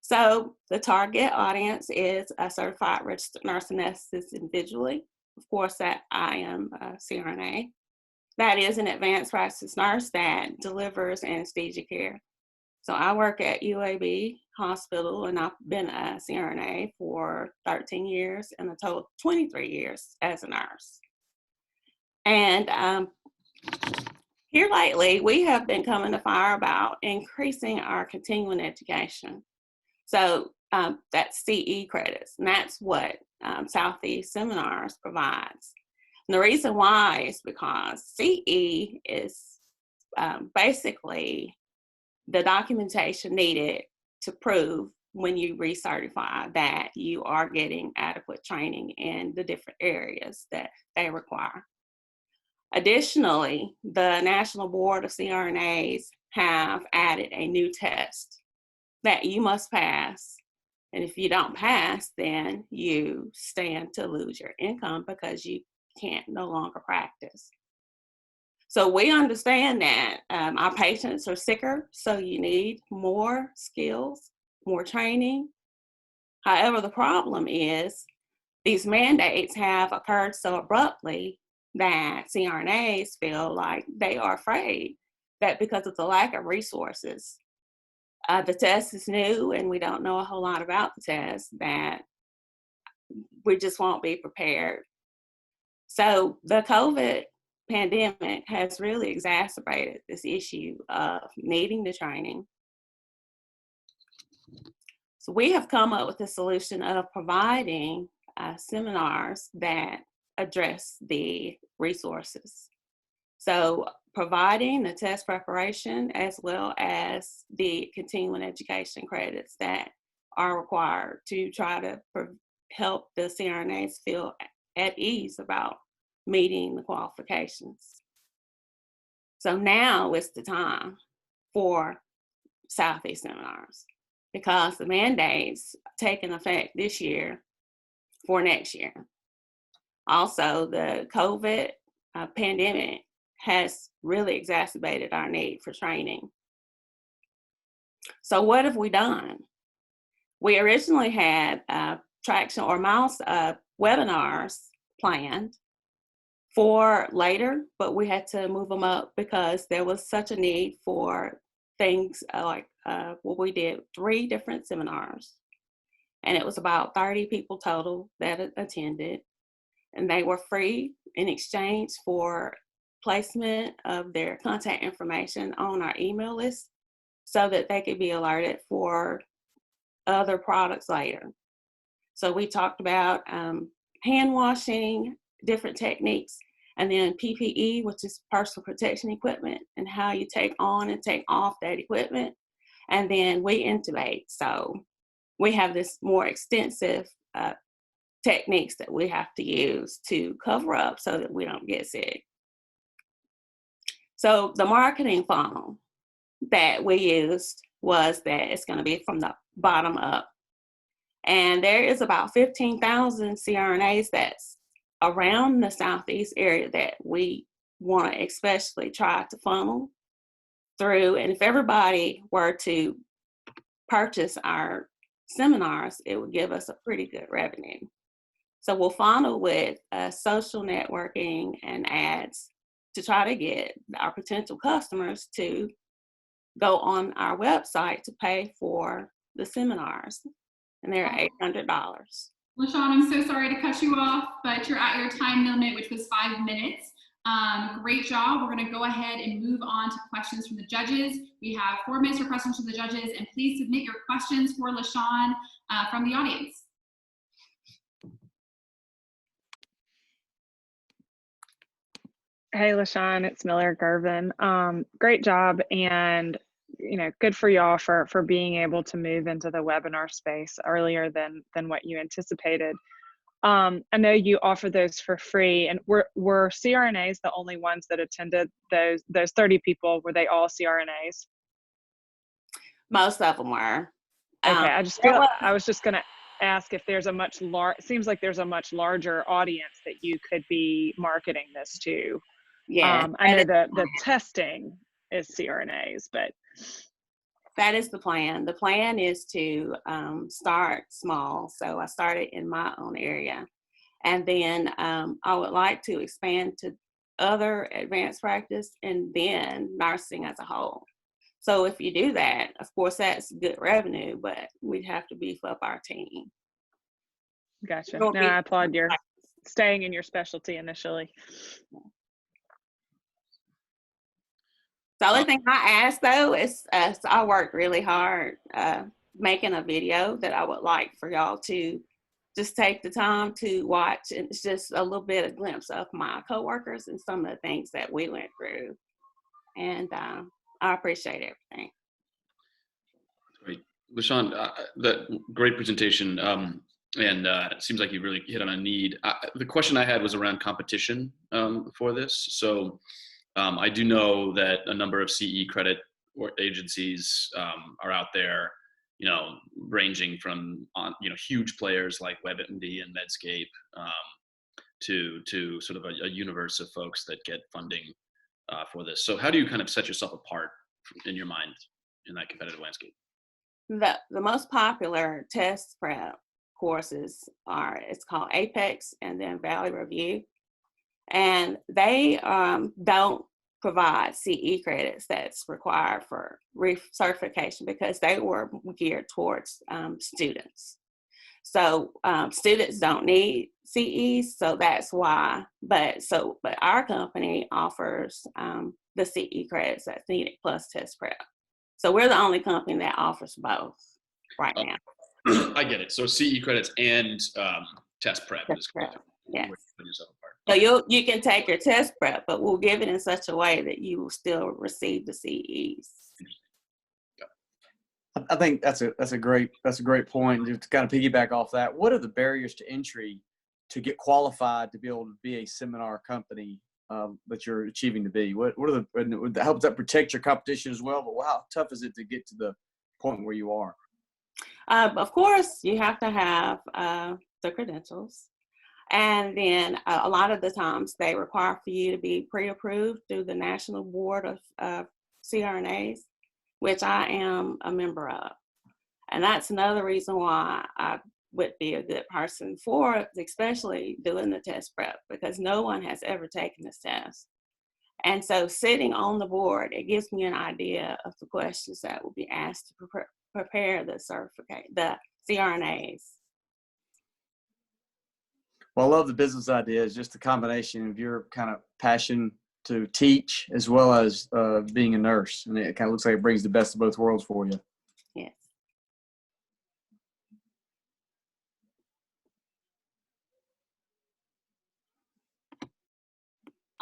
So the target audience is a certified registered nurse anesthetist individually. Of course, that I am a CRNA. That is an advanced practice nurse that delivers anesthesia care. So I work at UAB Hospital, and I've been a CRNA for 13 years and a total of 23 years as a nurse. And here lately, we have been coming to fire about increasing our continuing education. So that's CE credits, and that's what Southeast Seminars provides. And the reason why is because CE is basically the documentation needed to prove when you recertify that you are getting adequate training in the different areas that they require. Additionally, the National Board of CRNAs have added a new test that you must pass. And if you don't pass, then you stand to lose your income because you can't no longer practice. So we understand that our patients are sicker, so you need more skills, more training. However, the problem is these mandates have occurred so abruptly that CRNAs feel like they are afraid that because of the lack of resources, the test is new and we don't know a whole lot about the test, that we just won't be prepared. So the COVID pandemic has really exacerbated this issue of needing the training. So we have come up with a solution of providing seminars that address the resources. So providing the test preparation as well as the continuing education credits that are required to try to help the CRNAs feel at ease about meeting the qualifications. So now is the time for Southeast Seminars because the mandates take effect this year for next year. Also, the COVID pandemic has really exacerbated our need for training. So what have we done? We originally had traction or webinars planned for later, but we had to move them up because there was such a need for things we did 3 different seminars, and it was about 30 people total that attended, and they were free in exchange for placement of their contact information on our email list so that they could be alerted for other products later. So we talked about hand washing, different techniques, and then PPE, which is personal protection equipment, and how you take on and take off that equipment. And then we intubate. So we have this more extensive techniques that we have to use to cover up so that we don't get sick. So the marketing funnel that we used was that it's going to be from the bottom up. And there is about 15,000 CRNAs that's around the Southeast area that we want to especially try to funnel through. And if everybody were to purchase our seminars, it would give us a pretty good revenue. So we'll funnel with social networking and ads to try to get our potential customers to go on our website to pay for the seminars. And they're $800. LaShawn, I'm so sorry to cut you off, but you're at your time limit, which was 5 minutes. Great job. We're going to go ahead and move on to questions from the judges. We have 4 minutes for questions from the judges, and please submit your questions for LaShawn from the audience. Hey, LaShawn, it's Miller Gervin. Great job, and good for y'all for being able to move into the webinar space earlier than what you anticipated. I know you offer those for free, and were CRNAs the only ones that attended those 30 people? Were they all CRNAs? Most of them were. Okay, I was just going to ask if there's it seems like there's a much larger audience that you could be marketing this to. Yeah. I know the testing is CRNAs, but that is the plan. The plan is to start small. So I started in my own area, and then I would like to expand to other advanced practice and then nursing as a whole. So if you do that, of course, that's good revenue, but we'd have to beef up our team. Gotcha. No, I applaud your staying in your specialty initially. The only thing I ask though is I work really hard making a video that I would like for y'all to just take the time to watch. And it's just a little bit of glimpse of my coworkers and some of the things that we went through. And I appreciate everything. Great. LaShawn, that great presentation. And it seems like you really hit on a need. The question I had was around competition for this. So I do know that a number of CE credit agencies are out there, ranging from huge players like WebMD and Medscape to sort of a universe of folks that get funding for this. So how do you kind of set yourself apart in your mind in that competitive landscape? The most popular test prep courses it's called Apex and then Valley Review. And they don't provide CE credits that's required for recertification because they were geared towards students. So students don't need CEs, so that's why. But our company offers the CE credits that's needed plus test prep. So we're the only company that offers both right now. I get it. So CE credits and test prep. Yes. So you can take your test prep, but we'll give it in such a way that you will still receive the CEs. I think that's a great point. To kind of piggyback off that, what are the barriers to entry to get qualified to be able to be a seminar company that you're achieving to be? What are how does that protect your competition as well? But how tough is it to get to the point where you are? Of course, you have to have the credentials. And then a lot of the times they require for you to be pre-approved through the National Board of CRNAs, which I am a member of. And that's another reason why I would be a good person for especially doing the test prep, because no one has ever taken this test. And so sitting on the board, it gives me an idea of the questions that will be asked to prepare the CRNAs. Well, I love the business idea. It's just a combination of your kind of passion to teach as well as being a nurse. And it kind of looks like it brings the best of both worlds for you. Yes.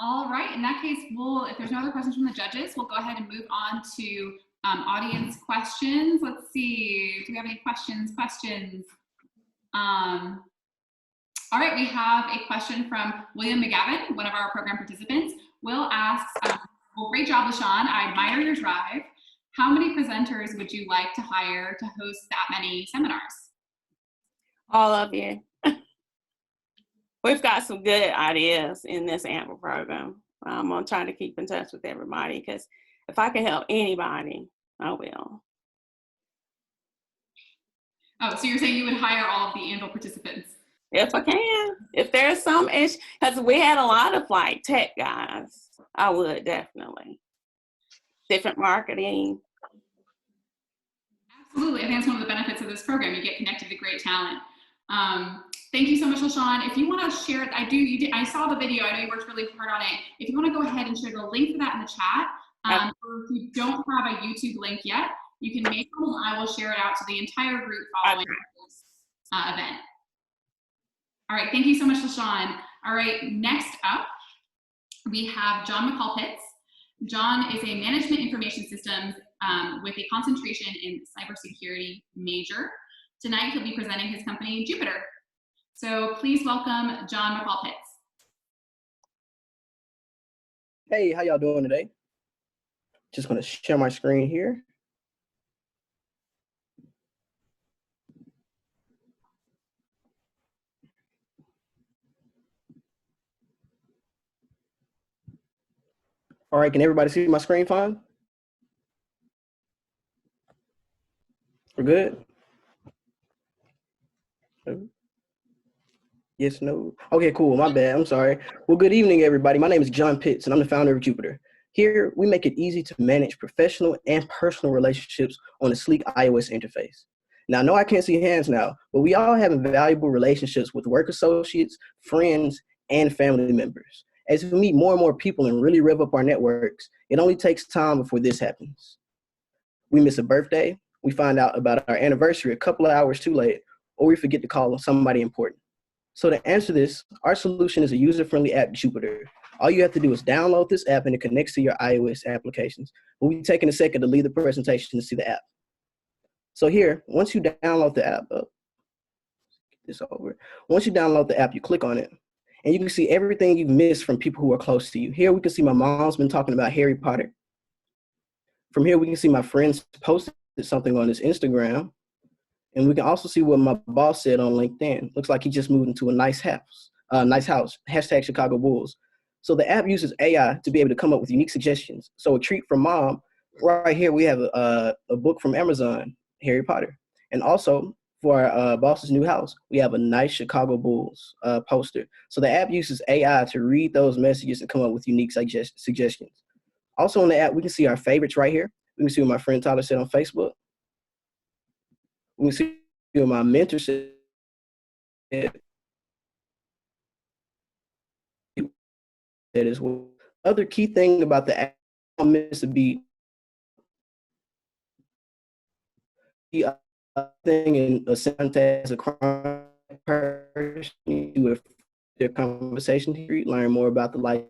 All right, in that case, if there's no other questions from the judges, we'll go ahead and move on to audience questions. Let's see, do we have any questions? All right, we have a question from William Mcgowan, one of our program participants. Will asks, well, great job, LaShawn. I admire your drive. How many presenters would you like to hire to host that many seminars? All of you. We've got some good ideas in this Anvil program. I'm going to try to keep in touch with everybody, because if I can help anybody, I will. Oh, so you're saying you would hire all of the Anvil participants? If I can. If there's some issue, because we had a lot of like tech guys, I would definitely. Different marketing. Absolutely. I think that's one of the benefits of this program. You get connected to great talent. Thank you so much, LaShawn. If you want to share it, I saw the video. I know you worked really hard on it. If you want to go ahead and share the link for that in the chat, or if you don't have a YouTube link yet, you can make one and I will share it out to the entire group following this event. All right, thank you so much, LaShawn. All right, next up, we have John McCall-Pitts. John is a management information systems with a concentration in cybersecurity major. Tonight, he'll be presenting his company, Jupiter. So please welcome John McCall-Pitts. Hey, how y'all doing today? Just gonna share my screen here. All right, can everybody see my screen fine? We're good? Yes, no? Okay, cool, my bad, I'm sorry. Well, good evening, everybody. My name is John Pitts, and I'm the founder of Jupiter. Here, we make it easy to manage professional and personal relationships on a sleek iOS interface. Now, I know I can't see hands now, but we all have valuable relationships with work associates, friends, and family members. As we meet more and more people and really rev up our networks, it only takes time before this happens. We miss a birthday, we find out about our anniversary a couple of hours too late, or we forget to call somebody important. So to answer this, our solution is a user-friendly app, Jupiter. All you have to do is download this app and it connects to your iOS applications. We'll be taking a second to leave the presentation to see the app. So here, once you download the app, once you download the app, you click on it, and you can see everything you've missed from people who are close to you. Here we can see my mom's been talking about Harry Potter. From here, we can see my friends posted something on his Instagram. And we can also see what my boss said on LinkedIn. Looks like he just moved into a nice house, hashtag Chicago Bulls. So the app uses AI to be able to come up with unique suggestions. So a treat from mom, right here we have a book from Amazon, Harry Potter. And also for our boss's new house, we have a nice Chicago Bulls poster. So the app uses AI to read those messages and come up with unique suggestions. Also on the app, we can see our favorites right here. We can see what my friend Tyler said on Facebook. We can see what my mentor said. That is well. Other key thing about the app, I miss a beat. The thing in a sentence as a crime person with their conversation history, learn more about the life,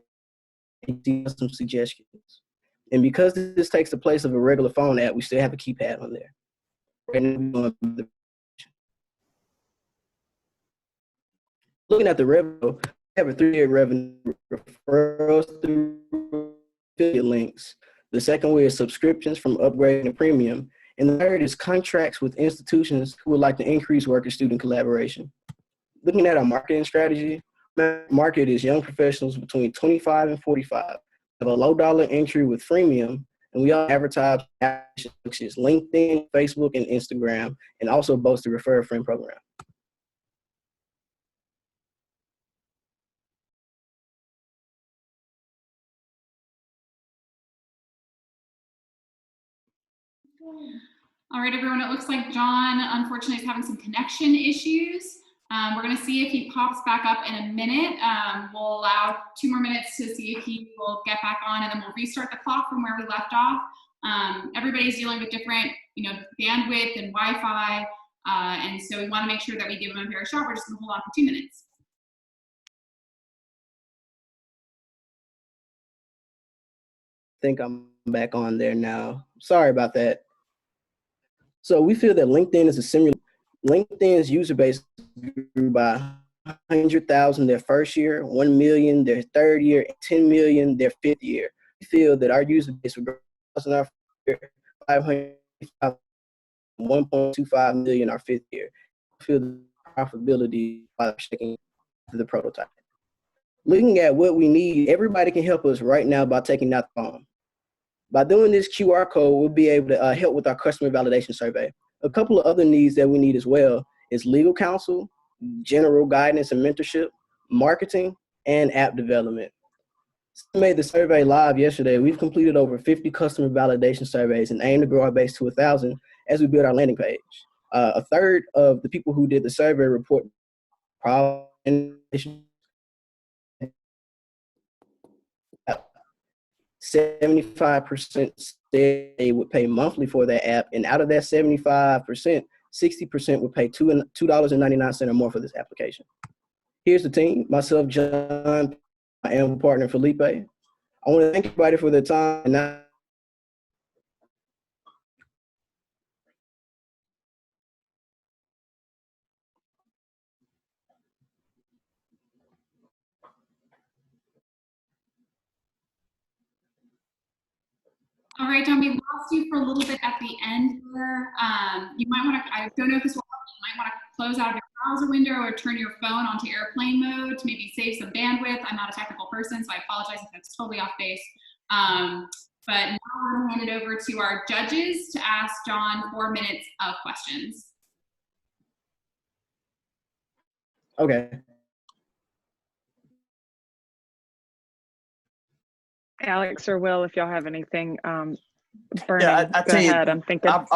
and see some suggestions. And because this takes the place of a regular phone app, we still have a keypad on there. Looking at the revenue, we have a 3-year revenue referrals through affiliate links. The second way is subscriptions from upgrading to premium. And the third is contracts with institutions who would like to increase worker-student collaboration. Looking at our marketing strategy, market is young professionals between 25 and 45. We have a low-dollar entry with freemium, and we all advertise such as LinkedIn, Facebook, and Instagram, and also boast a refer a friend program. All right, everyone, it looks like John, unfortunately, is having some connection issues. We're going to see if he pops back up in a minute. We'll allow 2 more minutes to see if he will get back on, and then we'll restart the clock from where we left off. Everybody's dealing with different, bandwidth and Wi-Fi, and so we want to make sure that we give him a fair shot. We're just going to hold on for 2 minutes. I think I'm back on there now. Sorry about that. So we feel that LinkedIn is a similar. LinkedIn's user base grew by 100,000 their first year, 1 million their third year, 10 million their fifth year. We feel that our user base will grow in our 1.25 million our fifth year. We feel the profitability by checking the prototype. Looking at what we need, everybody can help us right now by taking out the phone. By doing this QR code, we'll be able to help with our customer validation survey. A couple of other needs that we need as well is legal counsel, general guidance and mentorship, marketing, and app development. We made the survey live yesterday. We've completed over 50 customer validation surveys and aim to grow our base to 1,000 as we build our landing page. A third of the people who did the survey report problem. 75% said they would pay monthly for that app, and out of that 75%, 60% would pay $2.99 or more for this application. Here's the team: myself, John, my Anvil partner Felipe. I want to thank everybody for their time. All right, John, we lost you for a little bit at the end there. You might want to, I don't know if this will help, you might want to close out of your browser window or turn your phone onto airplane mode to maybe save some bandwidth. I'm not a technical person, so I apologize if that's totally off base. But now we're going to hand it over to our judges to ask John 4 minutes of questions. Okay. Alex or Will, if y'all have anything burning, Yeah, I go tell you, ahead. I'm thinking. I've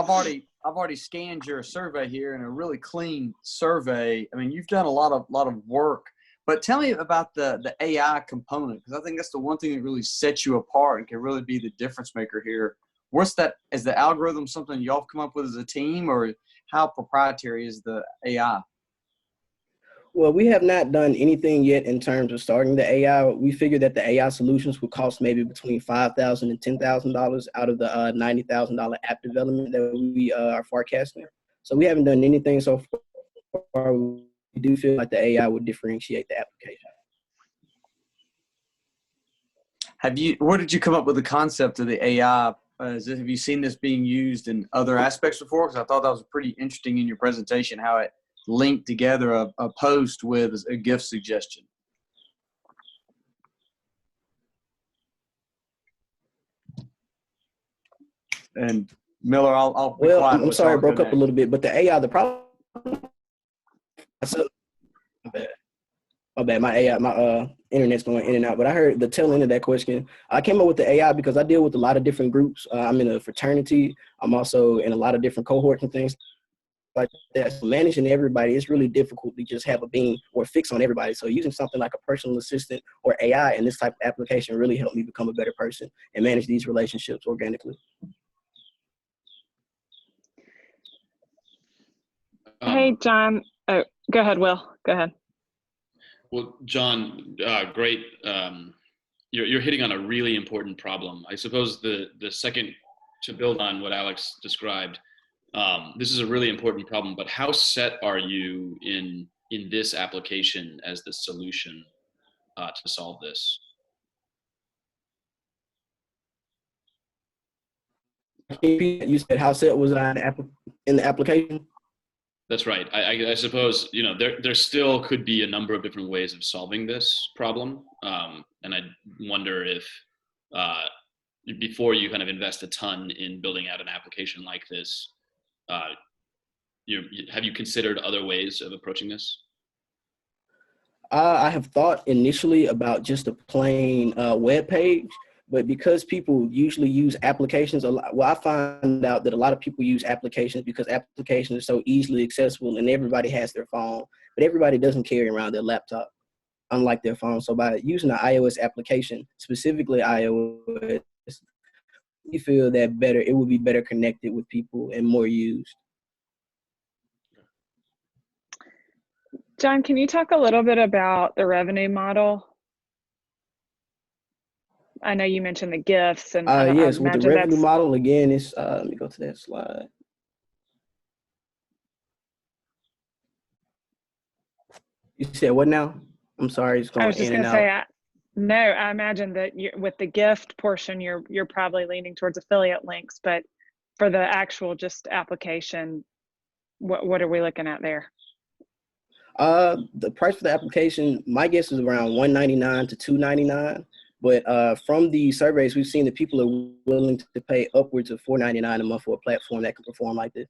already scanned your survey here, and a really clean survey. I mean, you've done a lot of work. But tell me about the AI component, because I think that's the one thing that really sets you apart and can really be the difference maker here. What's that? Is the algorithm something y'all come up with as a team, or how proprietary is the AI? Well, we have not done anything yet in terms of starting the AI. We figured that the AI solutions would cost maybe between $5,000 and $10,000 out of the $90,000 app development that we are forecasting. So we haven't done anything so far. We do feel like the AI would differentiate the application. Where did you come up with the concept of the AI? Have you seen this being used in other aspects before? Because I thought that was pretty interesting in your presentation, how it linked together a post with a gift suggestion. And Miller, I'll be quiet. I'm sorry, I broke up a little bit, but the AI, the problem. My bad. My internet's going in and out. But I heard the tail end of that question. I came up with the AI because I deal with a lot of different groups. I'm in a fraternity. I'm also in a lot of different cohorts and things like that. So managing everybody, it's really difficult to just have a beam or fix on everybody. So using something like a personal assistant or AI in this type of application really helped me become a better person and manage these relationships organically. Hey, John. Oh, go ahead, Will. Go ahead. Well, John, great. You're hitting on a really important problem. I suppose the second, to build on what Alex described, this is a really important problem, but how set are you in this application as the solution to solve this? You said how set was I in the application? That's right. I suppose, there still could be a number of different ways of solving this problem. And I wonder if before you kind of invest a ton in building out an application like this, have you considered other ways of approaching this? I have thought initially about just a plain web page, But because people usually use applications a lot, well, I find out that a lot of people use applications because applications are so easily accessible and everybody has their phone, but everybody doesn't carry around their laptop, unlike their phone. So by using an iOS application, specifically iOS, we feel that it will be better connected with people and more used. John, can you talk a little bit about the revenue model? I know you mentioned the gifts, and I yes, with the imagine revenue that's model, again, it's, let me go to that slide. You said what now? I'm sorry, it's I going was just in and going to say, out. no, I imagine that with the gift portion, you're probably leaning towards affiliate links, but for the actual just application, what are we looking at there? The price for the application, my guess is around $199 to $299. But from the surveys, we've seen that people are willing to pay upwards of $4.99 a month for a platform that can perform like this.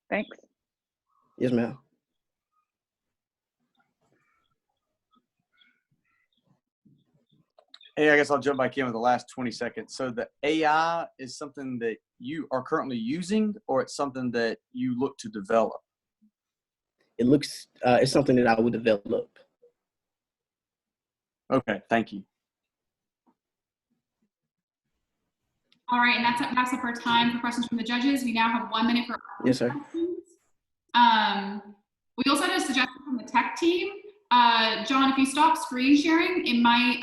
Thanks. Yes, ma'am. Hey, I guess I'll jump back in with the last 20 seconds. So the AI is something that you are currently using, or it's something that you look to develop? It's something that I would develop. Okay, thank you. All right, and that's up our time for questions from the judges. We now have 1 minute for Yes, sir. questions. We also had a suggestion from the tech team. John, if you stop screen sharing, it might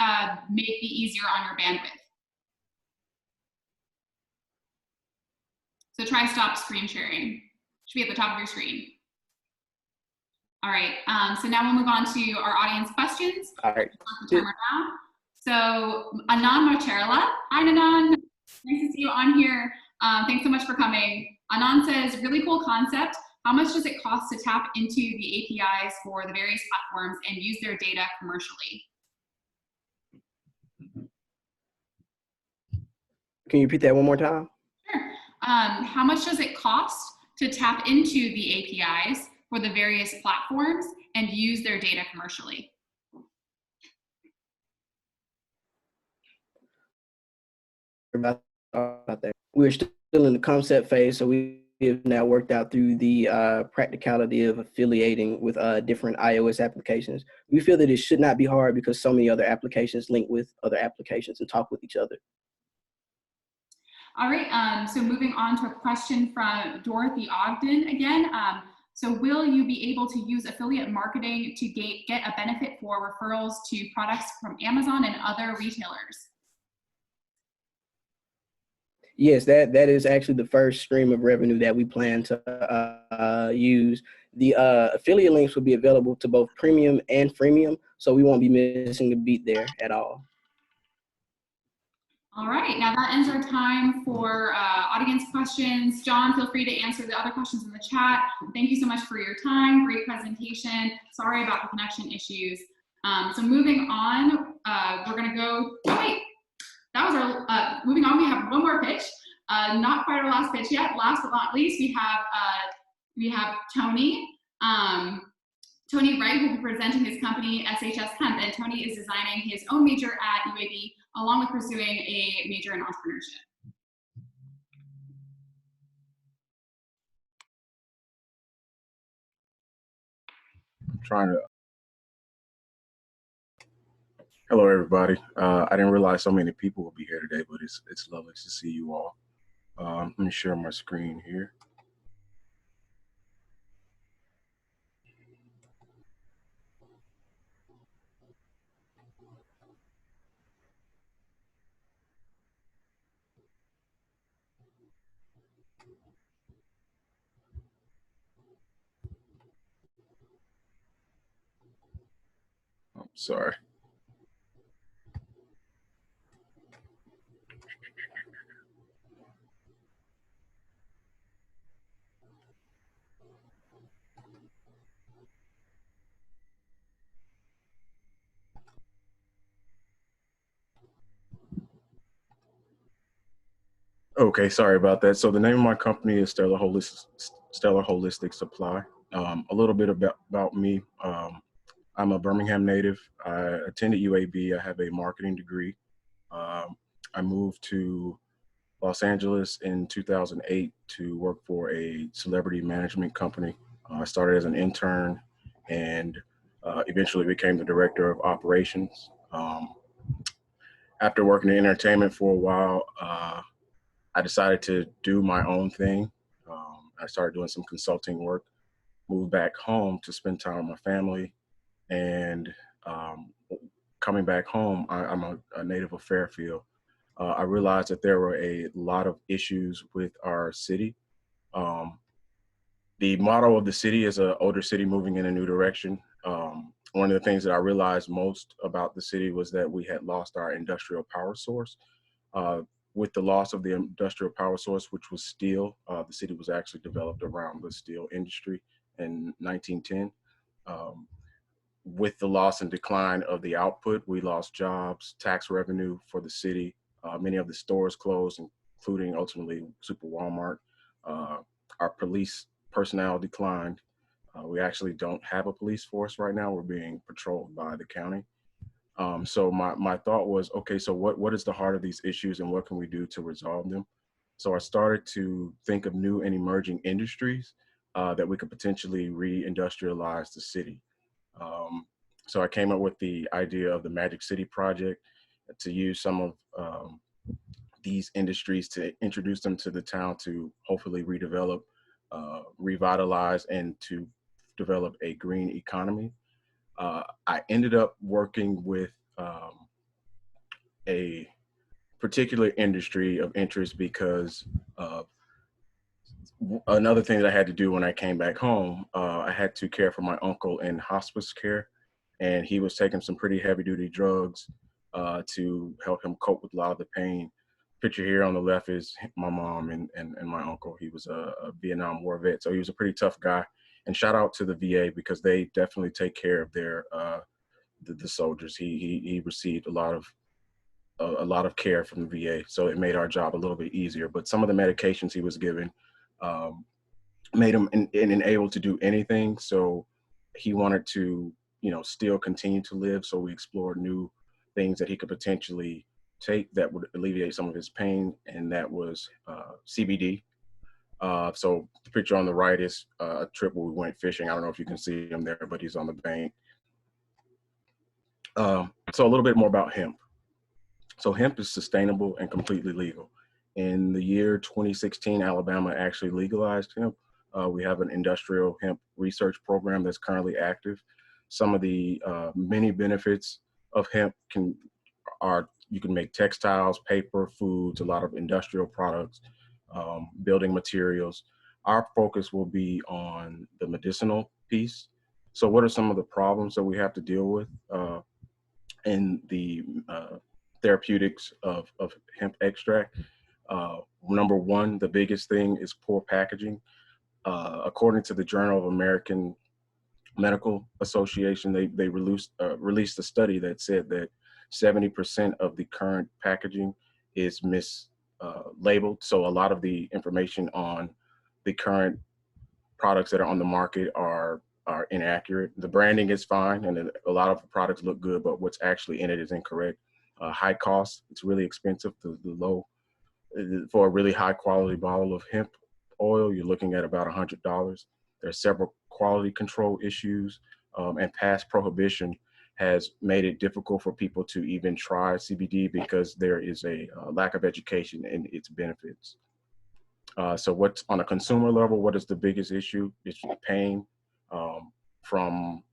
make it easier on your bandwidth. So try stop screen sharing. Should be at the top of your screen. All right, so now we'll move on to our audience questions. All right. So Anand Mocherla. Hi, Anand. Nice to see you on here. Thanks so much for coming. Anand says, really cool concept. How much does it cost to tap into the APIs for the various platforms and use their data commercially? Can you repeat that one more time? Sure. How much does it cost to tap into the APIs for the various platforms and use their data commercially? About that. We're still in the concept phase, so we have now worked out through the practicality of affiliating with different iOS applications. We feel that it should not be hard because so many other applications link with other applications and talk with each other. All right, so moving on to a question from Dorothy Ogden again. So will you be able to use affiliate marketing to get a benefit for referrals to products from Amazon and other retailers? Yes, that is actually the first stream of revenue that we plan to use. The affiliate links will be available to both premium and freemium, so we won't be missing a beat there at all. All right, now that ends our time for audience questions. John, feel free to answer the other questions in the chat. Thank you so much for your time. Great presentation. Sorry about the connection issues. So moving on, we're gonna go, oh wait, that was our, moving on, we have one more pitch. Not quite our last pitch yet. Last but not least, we have Tony. Tony Wright will be presenting his company, SHS Hemp, and Tony is designing his own major at UAB, along with pursuing a major in entrepreneurship. I'm trying to. Hello, everybody. I didn't realize so many people would be here today, but it's lovely to see you all. Let me share my screen here. I'm sorry. Okay, sorry about that. So the name of my company is Stellar Holistic Supply. A little bit about me. I'm a Birmingham native. I attended UAB. I have a marketing degree. I moved to Los Angeles in 2008 to work for a celebrity management company. I started as an intern and eventually became the director of operations. After working in entertainment for a while, I decided to do my own thing. I started doing some consulting work, moved back home to spend time with my family. And coming back home, I'm a native of Fairfield. I realized that there were a lot of issues with our city. The motto of the city is an older city moving in a new direction. One of the things that I realized most about the city was that we had lost our industrial power source. With the loss of the industrial power source, which was steel, the city was actually developed around the steel industry in 1910. With the loss and decline of the output, we lost jobs, tax revenue for the city. Many of the stores closed, including ultimately Super Walmart. Our police personnel declined. We actually don't have a police force right now. We're being patrolled by the county. So my thought was, okay, so what is the heart of these issues and what can we do to resolve them? So I started to think of new and emerging industries that we could potentially re-industrialize the city. So I came up with the idea of the Magic City Project to use some of these industries to introduce them to the town to hopefully redevelop, revitalize, and to develop a green economy. I ended up working with a particular industry of interest because another thing that I had to do when I came back home, I had to care for my uncle in hospice care, and he was taking some pretty heavy duty drugs to help him cope with a lot of the pain. Picture here on the left is my mom and my uncle. He was a Vietnam War vet, so he was a pretty tough guy. And shout out to the VA because they definitely take care of their the soldiers. He received a lot of care from the VA, so it made our job a little bit easier. But some of the medications he was given made him unable to do anything. So he wanted to, still continue to live. So we explored new things that he could potentially take that would alleviate some of his pain, and that was CBD. So the picture on the right is a trip where we went fishing. I don't know if you can see him there, but he's on the bank. So a little bit more about hemp. So hemp is sustainable and completely legal. In the year 2016, Alabama actually legalized hemp. We have an industrial hemp research program that's currently active. Some of the many benefits of hemp are you can make textiles, paper, foods, a lot of industrial products, building materials. Our focus will be on the medicinal piece. So what are some of the problems that we have to deal with in the therapeutics of hemp extract? Number one, the biggest thing is poor packaging. According to the Journal of American Medical Association, they released a study that said that 70% of the current packaging is mislabeled. So a lot of the information on the current products that are on the market are inaccurate. The branding is fine, and a lot of the products look good, but what's actually in it is incorrect. High cost, it's really expensive. For a really high quality bottle of hemp oil, you're looking at about $100. There are several quality control issues, and past prohibition has made it difficult for people to even try CBD because there is a lack of education in its benefits. So what's on a consumer level, what is the biggest issue? It's pain, from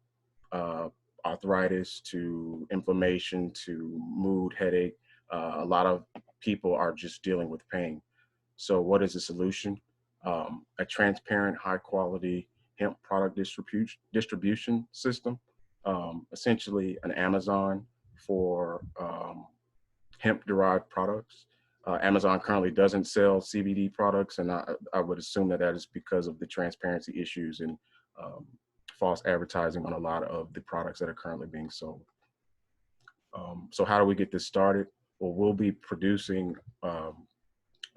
arthritis to inflammation to mood, headache. A lot of people are just dealing with pain. So what is the solution? A transparent, high quality hemp product distribution system, essentially an Amazon for hemp derived products. Amazon currently doesn't sell CBD products, and I would assume that is because of the transparency issues and false advertising on a lot of the products that are currently being sold. So how do we get this started? Well, we'll be producing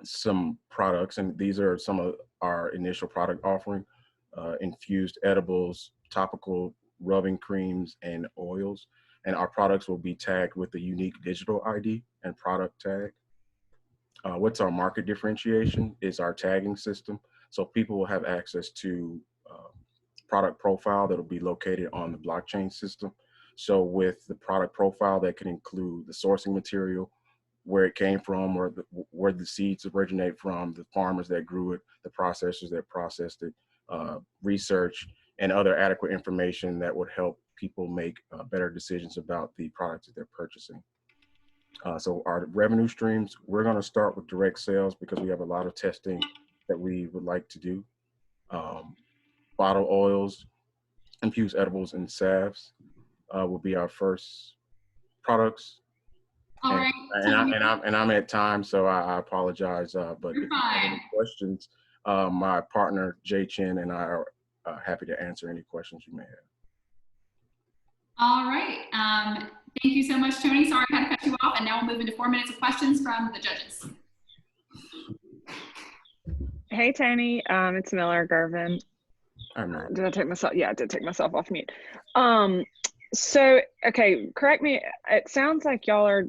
some products, and these are some of our initial product offering: infused edibles, topical rubbing creams, and oils. And our products will be tagged with a unique digital ID and product tag. What's our market differentiation is our tagging system. So people will have access to product profile that'll be located on the blockchain system. So with the product profile, that can include the sourcing material, where it came from, or where the seeds originate from, the farmers that grew it, the processors that processed it, research, and other adequate information that would help people make better decisions about the products that they're purchasing. So our revenue streams, we're going to start with direct sales because we have a lot of testing that we would like to do. Bottle oils, infused edibles, and salves will be our first products. All right. And I'm at time, so I apologize. But if you have any questions, my partner Jay Chin and I are happy to answer any questions you may have. All right. Thank you so much, Tony. Sorry I had to cut you off, and now we'll move into 4 minutes of questions from the judges. Hey, Tony. It's Miller Gervin. Did I take myself? Yeah, I did take myself off mute. So, okay, correct me. It sounds like y'all are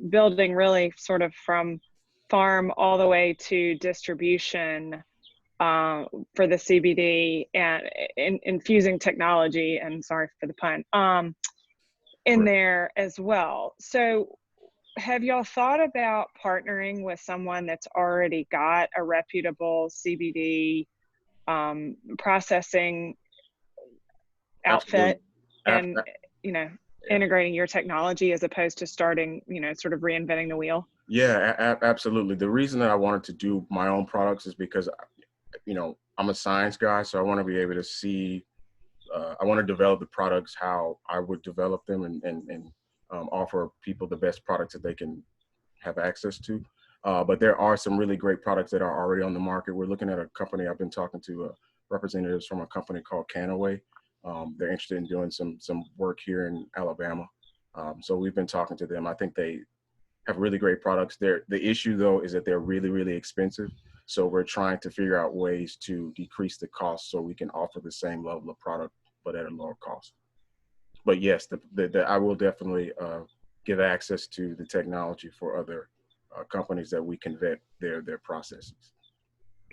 building really sort of from farm all the way to distribution for the CBD and infusing technology, and sorry for the pun, in there as well. So have y'all thought about partnering with someone that's already got a reputable CBD processing outfit? Absolutely. And integrating your technology as opposed to starting, sort of reinventing the wheel? Yeah, absolutely. The reason that I wanted to do my own products is because, I'm a science guy, so I want to be able to see, I want to develop the products how I would develop them and offer people the best products that they can have access to. But there are some really great products that are already on the market. We're looking at a company, I've been talking to representatives from a company called Canaway. They're interested in doing some work here in Alabama. So we've been talking to them. I think they have really great products. The issue though is that they're really, really expensive. So we're trying to figure out ways to decrease the cost so we can offer the same level of product, but at a lower cost. But yes, I will definitely give access to the technology for other companies that we can vet their processes.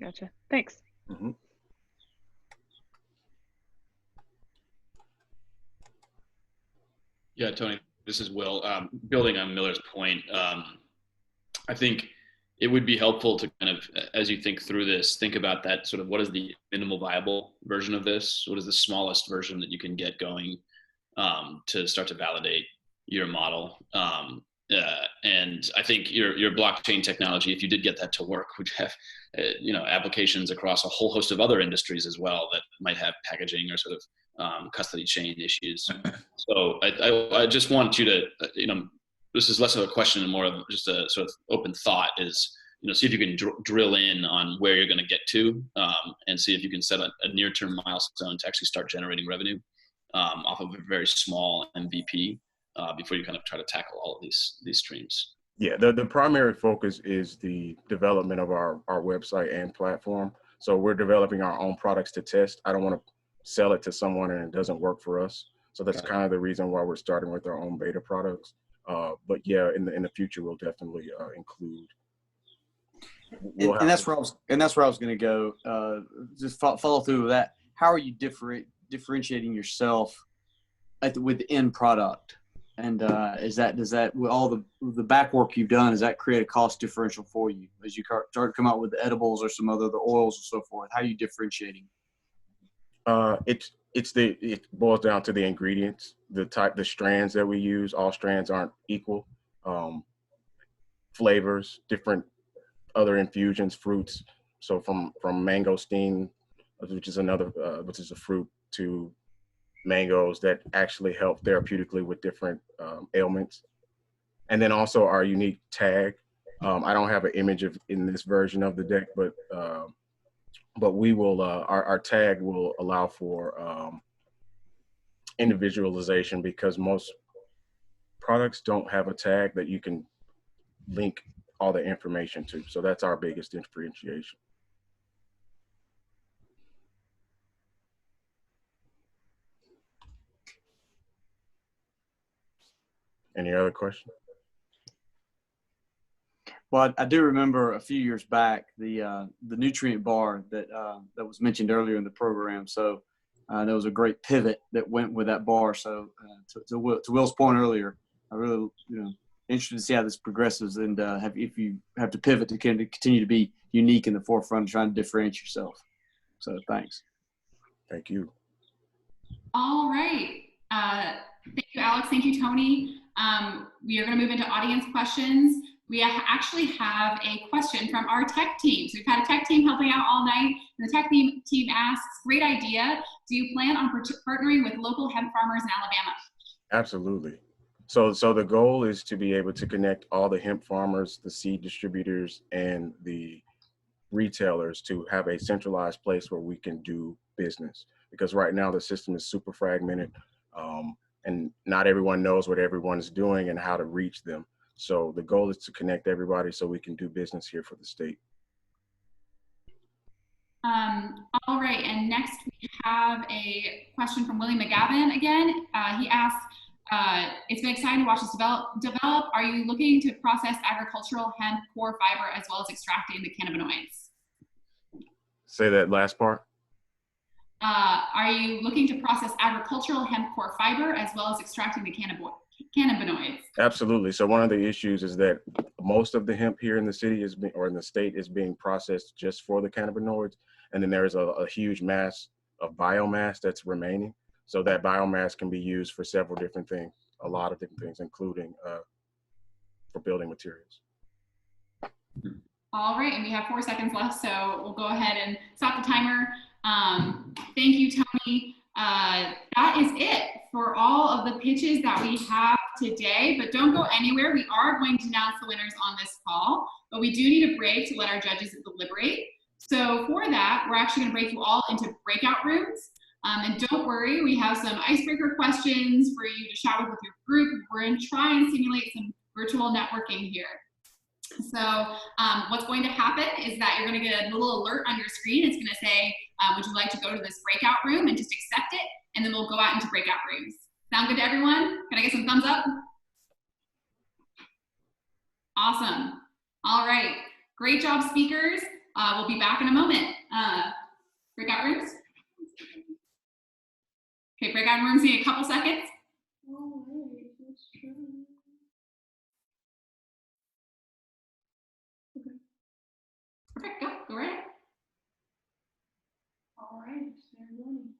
Gotcha. Thanks. Mm-hmm. Yeah, Tony, this is Will. Building on Miller's point, I think it would be helpful to kind of, as you think through this, think about that sort of what is the minimal viable version of this? What is the smallest version that you can get going to start to validate your model? And I think your blockchain technology, if you did get that to work, would have applications across a whole host of other industries as well that might have packaging or sort of custody chain issues. So I just want you to, this is less of a question and more of just a sort of open thought is, see if you can drill in on where you're going to get to and see if you can set a near-term milestone to actually start generating revenue off of a very small MVP before you kind of try to tackle all of these streams. Yeah, the primary focus is the development of our website and platform. So we're developing our own products to test. I don't want to sell it to someone and it doesn't work for us. So that's kind of the reason why we're starting with our own beta products. But yeah, in the future, we'll definitely include. And that's where I was going to go. Just follow through with that. How are you differentiating yourself with the end product? And does that with all the back work you've done, does that create a cost differential for you as you start to come out with the edibles or some other the oils and so forth? How are you differentiating? It boils down to the ingredients, the strands that we use. All strands aren't equal. Flavors, different other infusions, fruits. So from mangosteen, which is a fruit, to mangoes that actually help therapeutically with different ailments. And then also our unique tag. I don't have an image in this version of the deck, but we will, our tag will allow for individualization because most products don't have a tag that you can link all the information to. So that's our biggest differentiation. Any other questions? Well, I do remember a few years back the nutrient bar that was mentioned earlier in the program. So there was a great pivot that went with that bar. So to Will's point earlier, I really interested to see how this progresses, and if you have to pivot to continue to be unique in the forefront, trying to differentiate yourself. So thanks. Thank you. All right. Thank you, Alex. Thank you, Tony. We are going to move into audience questions. We actually have a question from our tech team. So we've had a tech team helping out all night, and the tech team asks, great idea. Do you plan on partnering with local hemp farmers in Alabama? Absolutely. So the goal is to be able to connect all the hemp farmers, the seed distributors, and the retailers to have a centralized place where we can do business. Because right now the system is super fragmented, and not everyone knows what everyone is doing and how to reach them. So the goal is to connect everybody so we can do business here for the state. All right, and next we have a question from Willie Mcgowan again. He asks, it's been exciting to watch this develop. Are you looking to process agricultural hemp core fiber as well as extracting the cannabinoids? Say that last part. Are you looking to process agricultural hemp core fiber as well as extracting the cannabinoids? Absolutely. So one of the issues is that most of the hemp here in the city or in the state is being processed just for the cannabinoids. And then there's a huge mass of biomass that's remaining. So that biomass can be used for several different things, a lot of different things, including for building materials. All right, and we have 4 seconds left, so we'll go ahead and stop the timer. Thank you, Tony. That is it for all of the pitches that we have today, but don't go anywhere. We are going to announce the winners on this call, but we do need a break to let our judges deliberate. So for that, we're actually going to break you all into breakout rooms. And don't worry, we have some icebreaker questions for you to chat with your group. We're going to try and simulate some virtual networking here. So what's going to happen is that you're going to get a little alert on your screen. It's going to say, would you like to go to this breakout room, and just accept it, and then we'll go out into breakout rooms. Sound good to everyone? Can I get some thumbs up? Awesome. All right. Great job, speakers. We'll be back in a moment. Breakout rooms? Okay, breakout rooms in a couple seconds. All right, let's try. Okay, go right ahead. All right, they're running.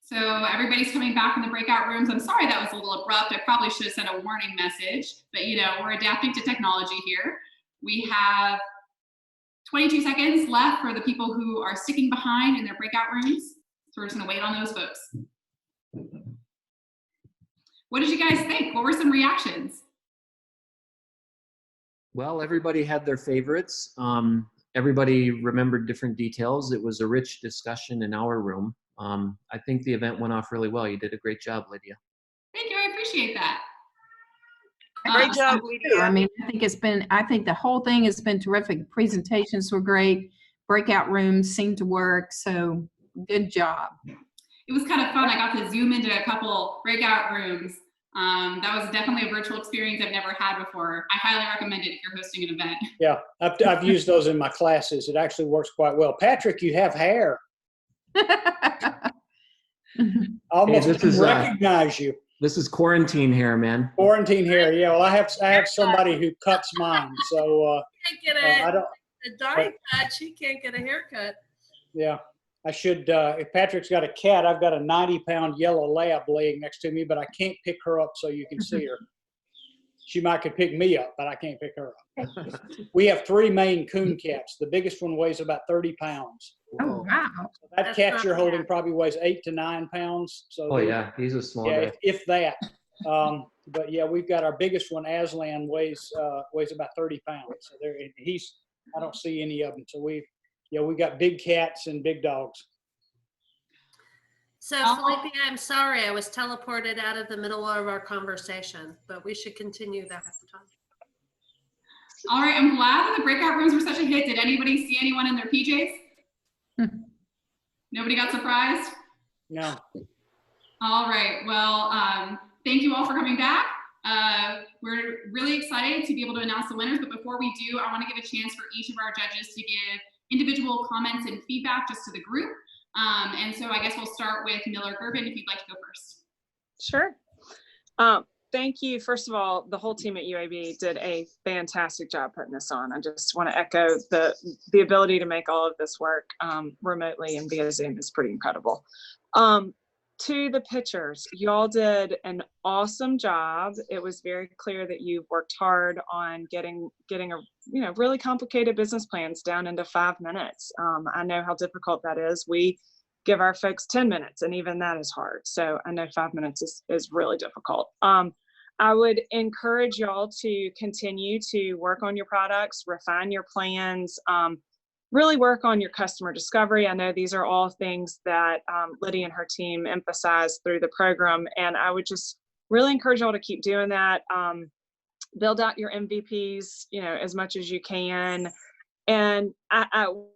So everybody's coming back in the breakout rooms. I'm sorry that was a little abrupt. I probably should have sent a warning message, but you know, we're adapting to technology here. We have 22 seconds left for the people who are sticking behind in their breakout rooms. So we're just gonna wait on those folks. What did you guys think? What were some reactions? Well, everybody had their favorites. Everybody remembered different details. It was a rich discussion in our room. I think the event went off really well. You did a great job, Lydia. Thank you, I appreciate that. Great job, Lydia. I mean, I think the whole thing has been terrific. Presentations were great. Breakout rooms seemed to work. So good job. It was kind of fun. I got to zoom into a couple breakout rooms. That was definitely a virtual experience I've never had before. I highly recommend it if you're hosting an event. Yeah, I've used those in my classes. It actually works quite well. Patrick, you have hair. I almost didn't recognize you. This is quarantine hair, man. Quarantine hair. Yeah, well, I have somebody who cuts mine, so Can't get a dye cut. She can't get a haircut. Yeah, I should. If Patrick's got a cat, I've got a 90-pound yellow lab laying next to me, but I can't pick her up so you can see her. She could pick me up, but I can't pick her up. We have 3 Maine Coon cats. The biggest one weighs about 30 pounds. Oh, wow. So that cat you're holding probably weighs 8 to 9 pounds. So Oh yeah, he's a small guy. if that. But yeah, we've got our biggest one, Aslan, weighs about 30 pounds. So I don't see any of them. So we got big cats and big dogs. So Felipe, I'm sorry, I was teleported out of the middle of our conversation, but we should continue that time. All right, I'm glad that the breakout rooms were such a hit. Did anybody see anyone in their PJs? Nobody got surprised? No. All right, well, thank you all for coming back. We're really excited to be able to announce the winners, but before we do, I want to give a chance for each of our judges to give individual comments and feedback just to the group. And so I guess we'll start with Miller Gerben, if you'd like to go first. Sure. Thank you. First of all, the whole team at UAB did a fantastic job putting this on. I just want to echo the ability to make all of this work remotely and via Zoom is pretty incredible. To the pitchers, y'all did an awesome job. It was very clear that you worked hard on getting a really complicated business plans down into 5 minutes. I know how difficult that is. We give our folks 10 minutes and even that is hard. So I know 5 minutes is really difficult. I would encourage y'all to continue to work on your products, refine your plans, really work on your customer discovery. I know these are all things that Lydia and her team emphasized through the program, and I would just really encourage y'all to keep doing that. Build out your MVPs, as much as you can. And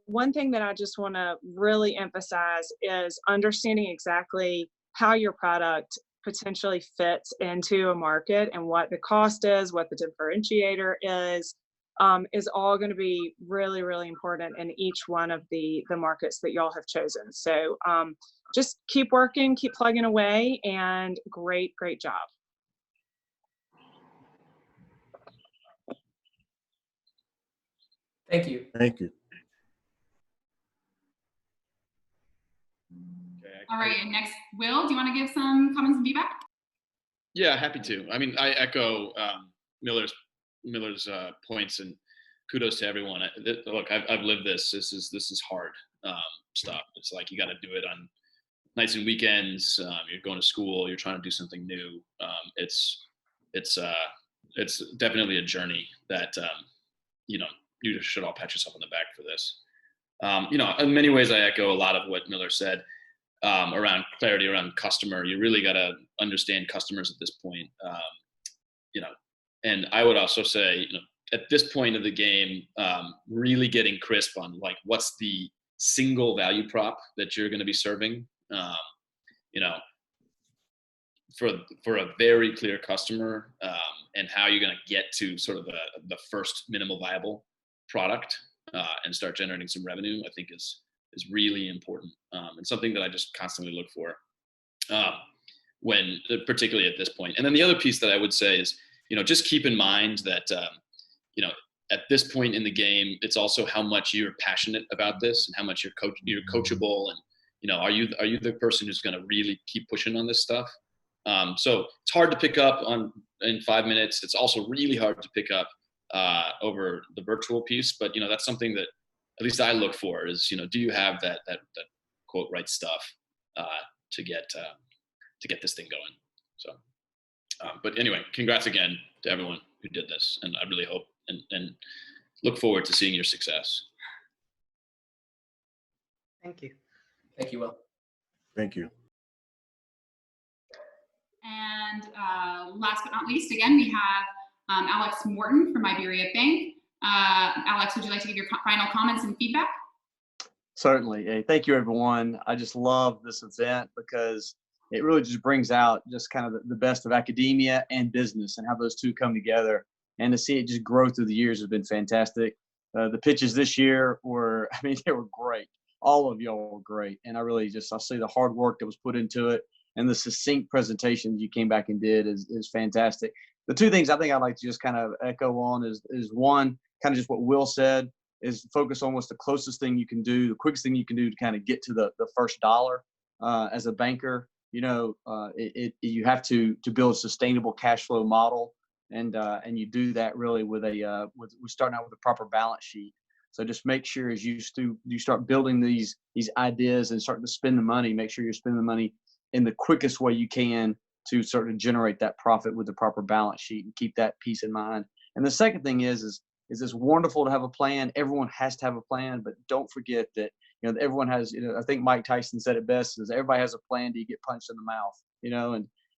one thing that I just want to really emphasize is understanding exactly how your product potentially fits into a market and what the cost is, what the differentiator is all going to be really, really important in each one of the markets that y'all have chosen. So just keep working, keep plugging away, and great job. Thank you. Thank you. All right, and next, Will, do you want to give some comments and feedback? Yeah, happy to. I mean, I echo Miller's points, and kudos to everyone. Look, I've lived this. This is hard stuff. It's like you got to do it on nights and weekends. You're going to school. You're trying to do something new. It's definitely a journey that you should all pat yourself on the back for this. In many ways, I echo a lot of what Miller said around clarity around customer. You really got to understand customers at this point. And I would also say, at this point of the game, really getting crisp on like what's the single value prop that you're going to be serving. For a very clear customer, and how you're going to get to sort of the first minimal viable product and start generating some revenue, I think is really important, and something that I just constantly look for when, particularly at this point. And then the other piece that I would say is, just keep in mind that, at this point in the game, it's also how much you're passionate about this and how much you're coachable, and are you the person who's going to really keep pushing on this stuff. So it's hard to pick up on in 5 minutes. It's also really hard to pick up over the virtual piece, but that's something that at least I look for is, do you have that quote right stuff to get this thing going. So, but anyway, congrats again to everyone who did this, and I really hope and look forward to seeing your success. Thank you. Thank you, Will. Thank you. And last but not least, again, we have Alex Morton from Iberia Bank. Alex, would you like to give your final comments and feedback? Certainly. Hey, thank you, everyone. I just love this event because it really just brings out just kind of the best of academia and business and how those two come together. And to see it just grow through the years has been fantastic. The pitches this year were, they were great. All of y'all were great. And I see the hard work that was put into it, and the succinct presentations you came back and did is fantastic. The two things I think I'd like to just kind of echo on is one, kind of just what Will said, is focus on what's the closest thing you can do, the quickest thing you can do to kind of get to the first dollar. As a banker, you have to build a sustainable cash flow model, and you do that really with starting out with a proper balance sheet. So just make sure as you start building these ideas and starting to spend the money, make sure you're spending the money in the quickest way you can to sort of generate that profit with the proper balance sheet, and keep that piece in mind. And the second thing is it's wonderful to have a plan. Everyone has to have a plan, but don't forget that everyone has. I think Mike Tyson said it best: is everybody has a plan till you get punched in the mouth.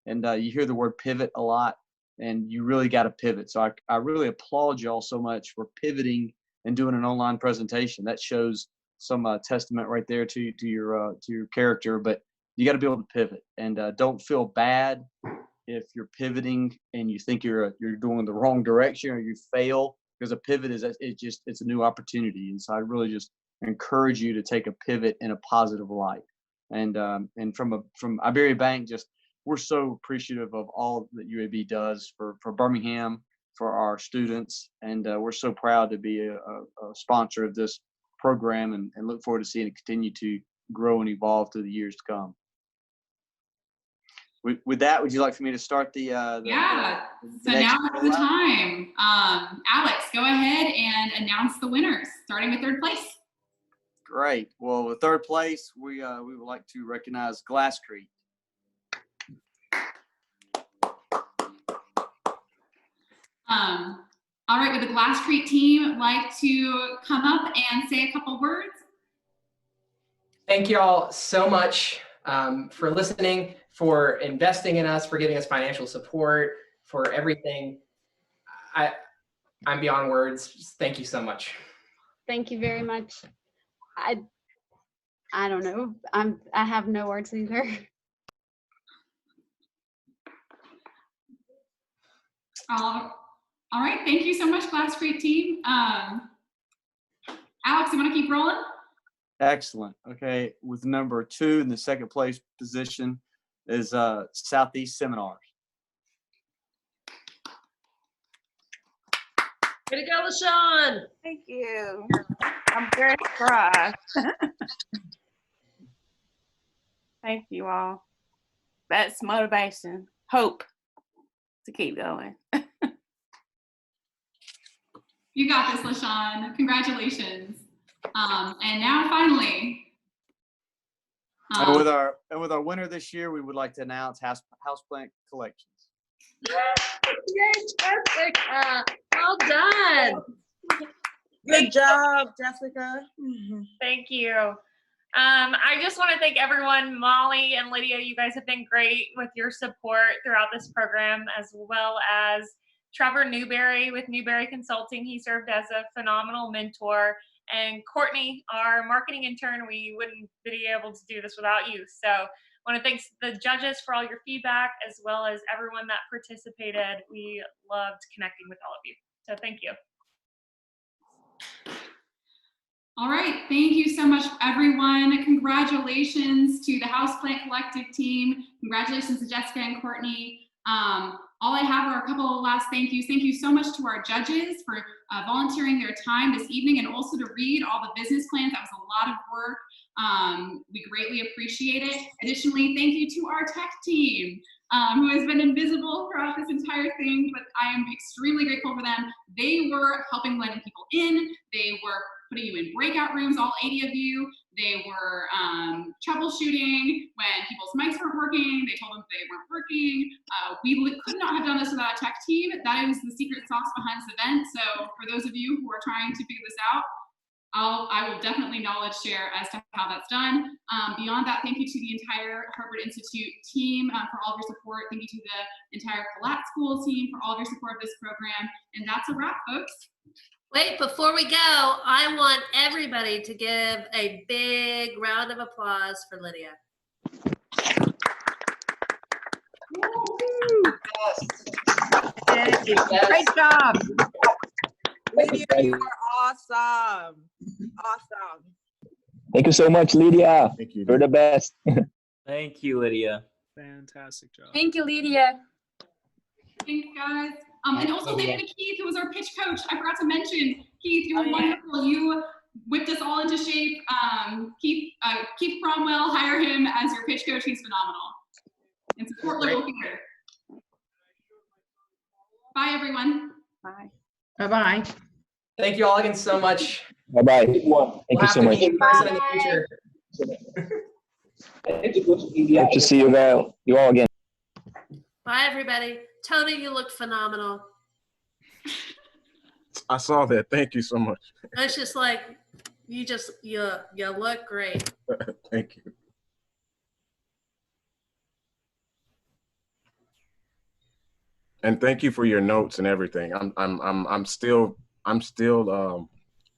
And you hear the word pivot a lot, and you really got to pivot. So I really applaud y'all so much for pivoting and doing an online presentation. That shows some testament right there to your character. But you got to be able to pivot, and don't feel bad if you're pivoting and you think you're doing the wrong direction or you fail, because a pivot it's a new opportunity. And so I really just encourage you to take a pivot in a positive light. And from Iberia Bank, we're so appreciative of all that UAB does for Birmingham, for our students, and we're so proud to be a sponsor of this program, and look forward to seeing it continue to grow and evolve through the years to come. With that, would you like for me to start the yeah. So now is the time. Alex, go ahead and announce the winners, starting with third place. Great. Well, with third place, we would like to recognize Glasscrete. All right, would the Glasscrete team like to come up and say a couple words? Thank you all so much for listening, for investing in us, for giving us financial support, for everything. I'm beyond words. Thank you so much. Thank you very much. I don't know. I have no words either. All right, thank you so much, Glasscrete team. Alex, you want to keep rolling? Excellent. Okay, with number 2 in the second place position is Southeast Seminars. Way to go, LaShawn. Thank you. I'm very surprised. Thank you all. That's motivation, hope to keep going. You got this, LaShawn. Congratulations. And now finally. And with our winner this year, we would like to announce Houseplant Collections. Yay, Jessica. Well done. Good job, Jessica. Thank you. I just want to thank everyone. Molly and Lydia, you guys have been great with your support throughout this program, as well as Trevor Newberry with Newberry Consulting. He served as a phenomenal mentor. And Courtney, our marketing intern, we wouldn't be able to do this without you. So I want to thank the judges for all your feedback, as well as everyone that participated. We loved connecting with all of you. So thank you. All right, thank you so much, everyone. Congratulations to the Houseplant Collective team. Congratulations to Jessica and Courtney. All I have are a couple of last thank yous. Thank you so much to our judges for volunteering their time this evening and also to read all the business plans. That was a lot of work. We greatly appreciate it. Additionally, thank you to our tech team who has been invisible throughout this entire thing, but I am extremely grateful for them. They were helping letting people in. They were putting you in breakout rooms, all 80 of you. They were troubleshooting when people's mics weren't working. They told them they weren't working. We could not have done this without a tech team. That is the secret sauce behind this event. So for those of you who are trying to figure this out, I will definitely knowledge share as to how that's done. Beyond that, thank you to the entire Harvard Institute team for all of your support. Thank you to the entire Collat School team for all of your support of this program. And that's a wrap, folks. Wait, before we go, I want everybody to give a big round of applause for Lydia. Great job. Lydia, you are awesome. Awesome. Thank you so much, Lydia. Thank you. You're the best. Thank you, Lydia. Fantastic job. Thank you, Lydia. Thanks, guys. And also thank you to Keith, who was our pitch coach. I forgot to mention, Keith, you were wonderful. You whipped us all into shape. Keith Cromwell, hire him as your pitch coach. He's phenomenal. And support local theater. Bye, everyone. Bye. Bye-bye. Thank you all again so much. Bye-bye. Thank you so much. In person in the future. Hope to see you all again. Bye, everybody. Tony, you look phenomenal. I saw that. Thank you so much. It's just like, you look great. Thank you. And thank you for your notes and everything. I'm still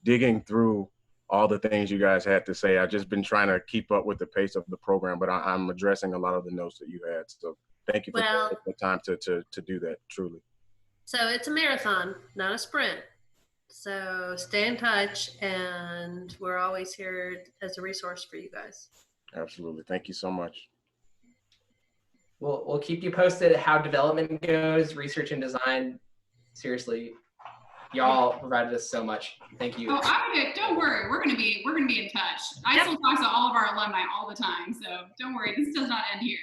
digging through all the things you guys had to say. I've just been trying to keep up with the pace of the program, but I'm addressing a lot of the notes that you had. So thank you for taking the time to do that, truly. So it's a marathon, not a sprint. So stay in touch, and we're always here as a resource for you guys. Absolutely. Thank you so much. We'll keep you posted how development goes, research and design. Seriously, y'all provided us so much. Thank you. Oh, don't worry. We're gonna be in touch. I still talk to all of our alumni all the time, so don't worry. This does not end here.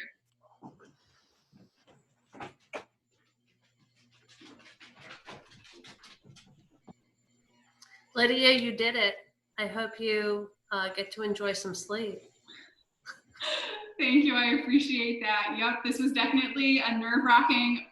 Lydia, you did it. I hope you get to enjoy some sleep. Thank you. I appreciate that. Yep, this was definitely a nerve-wracking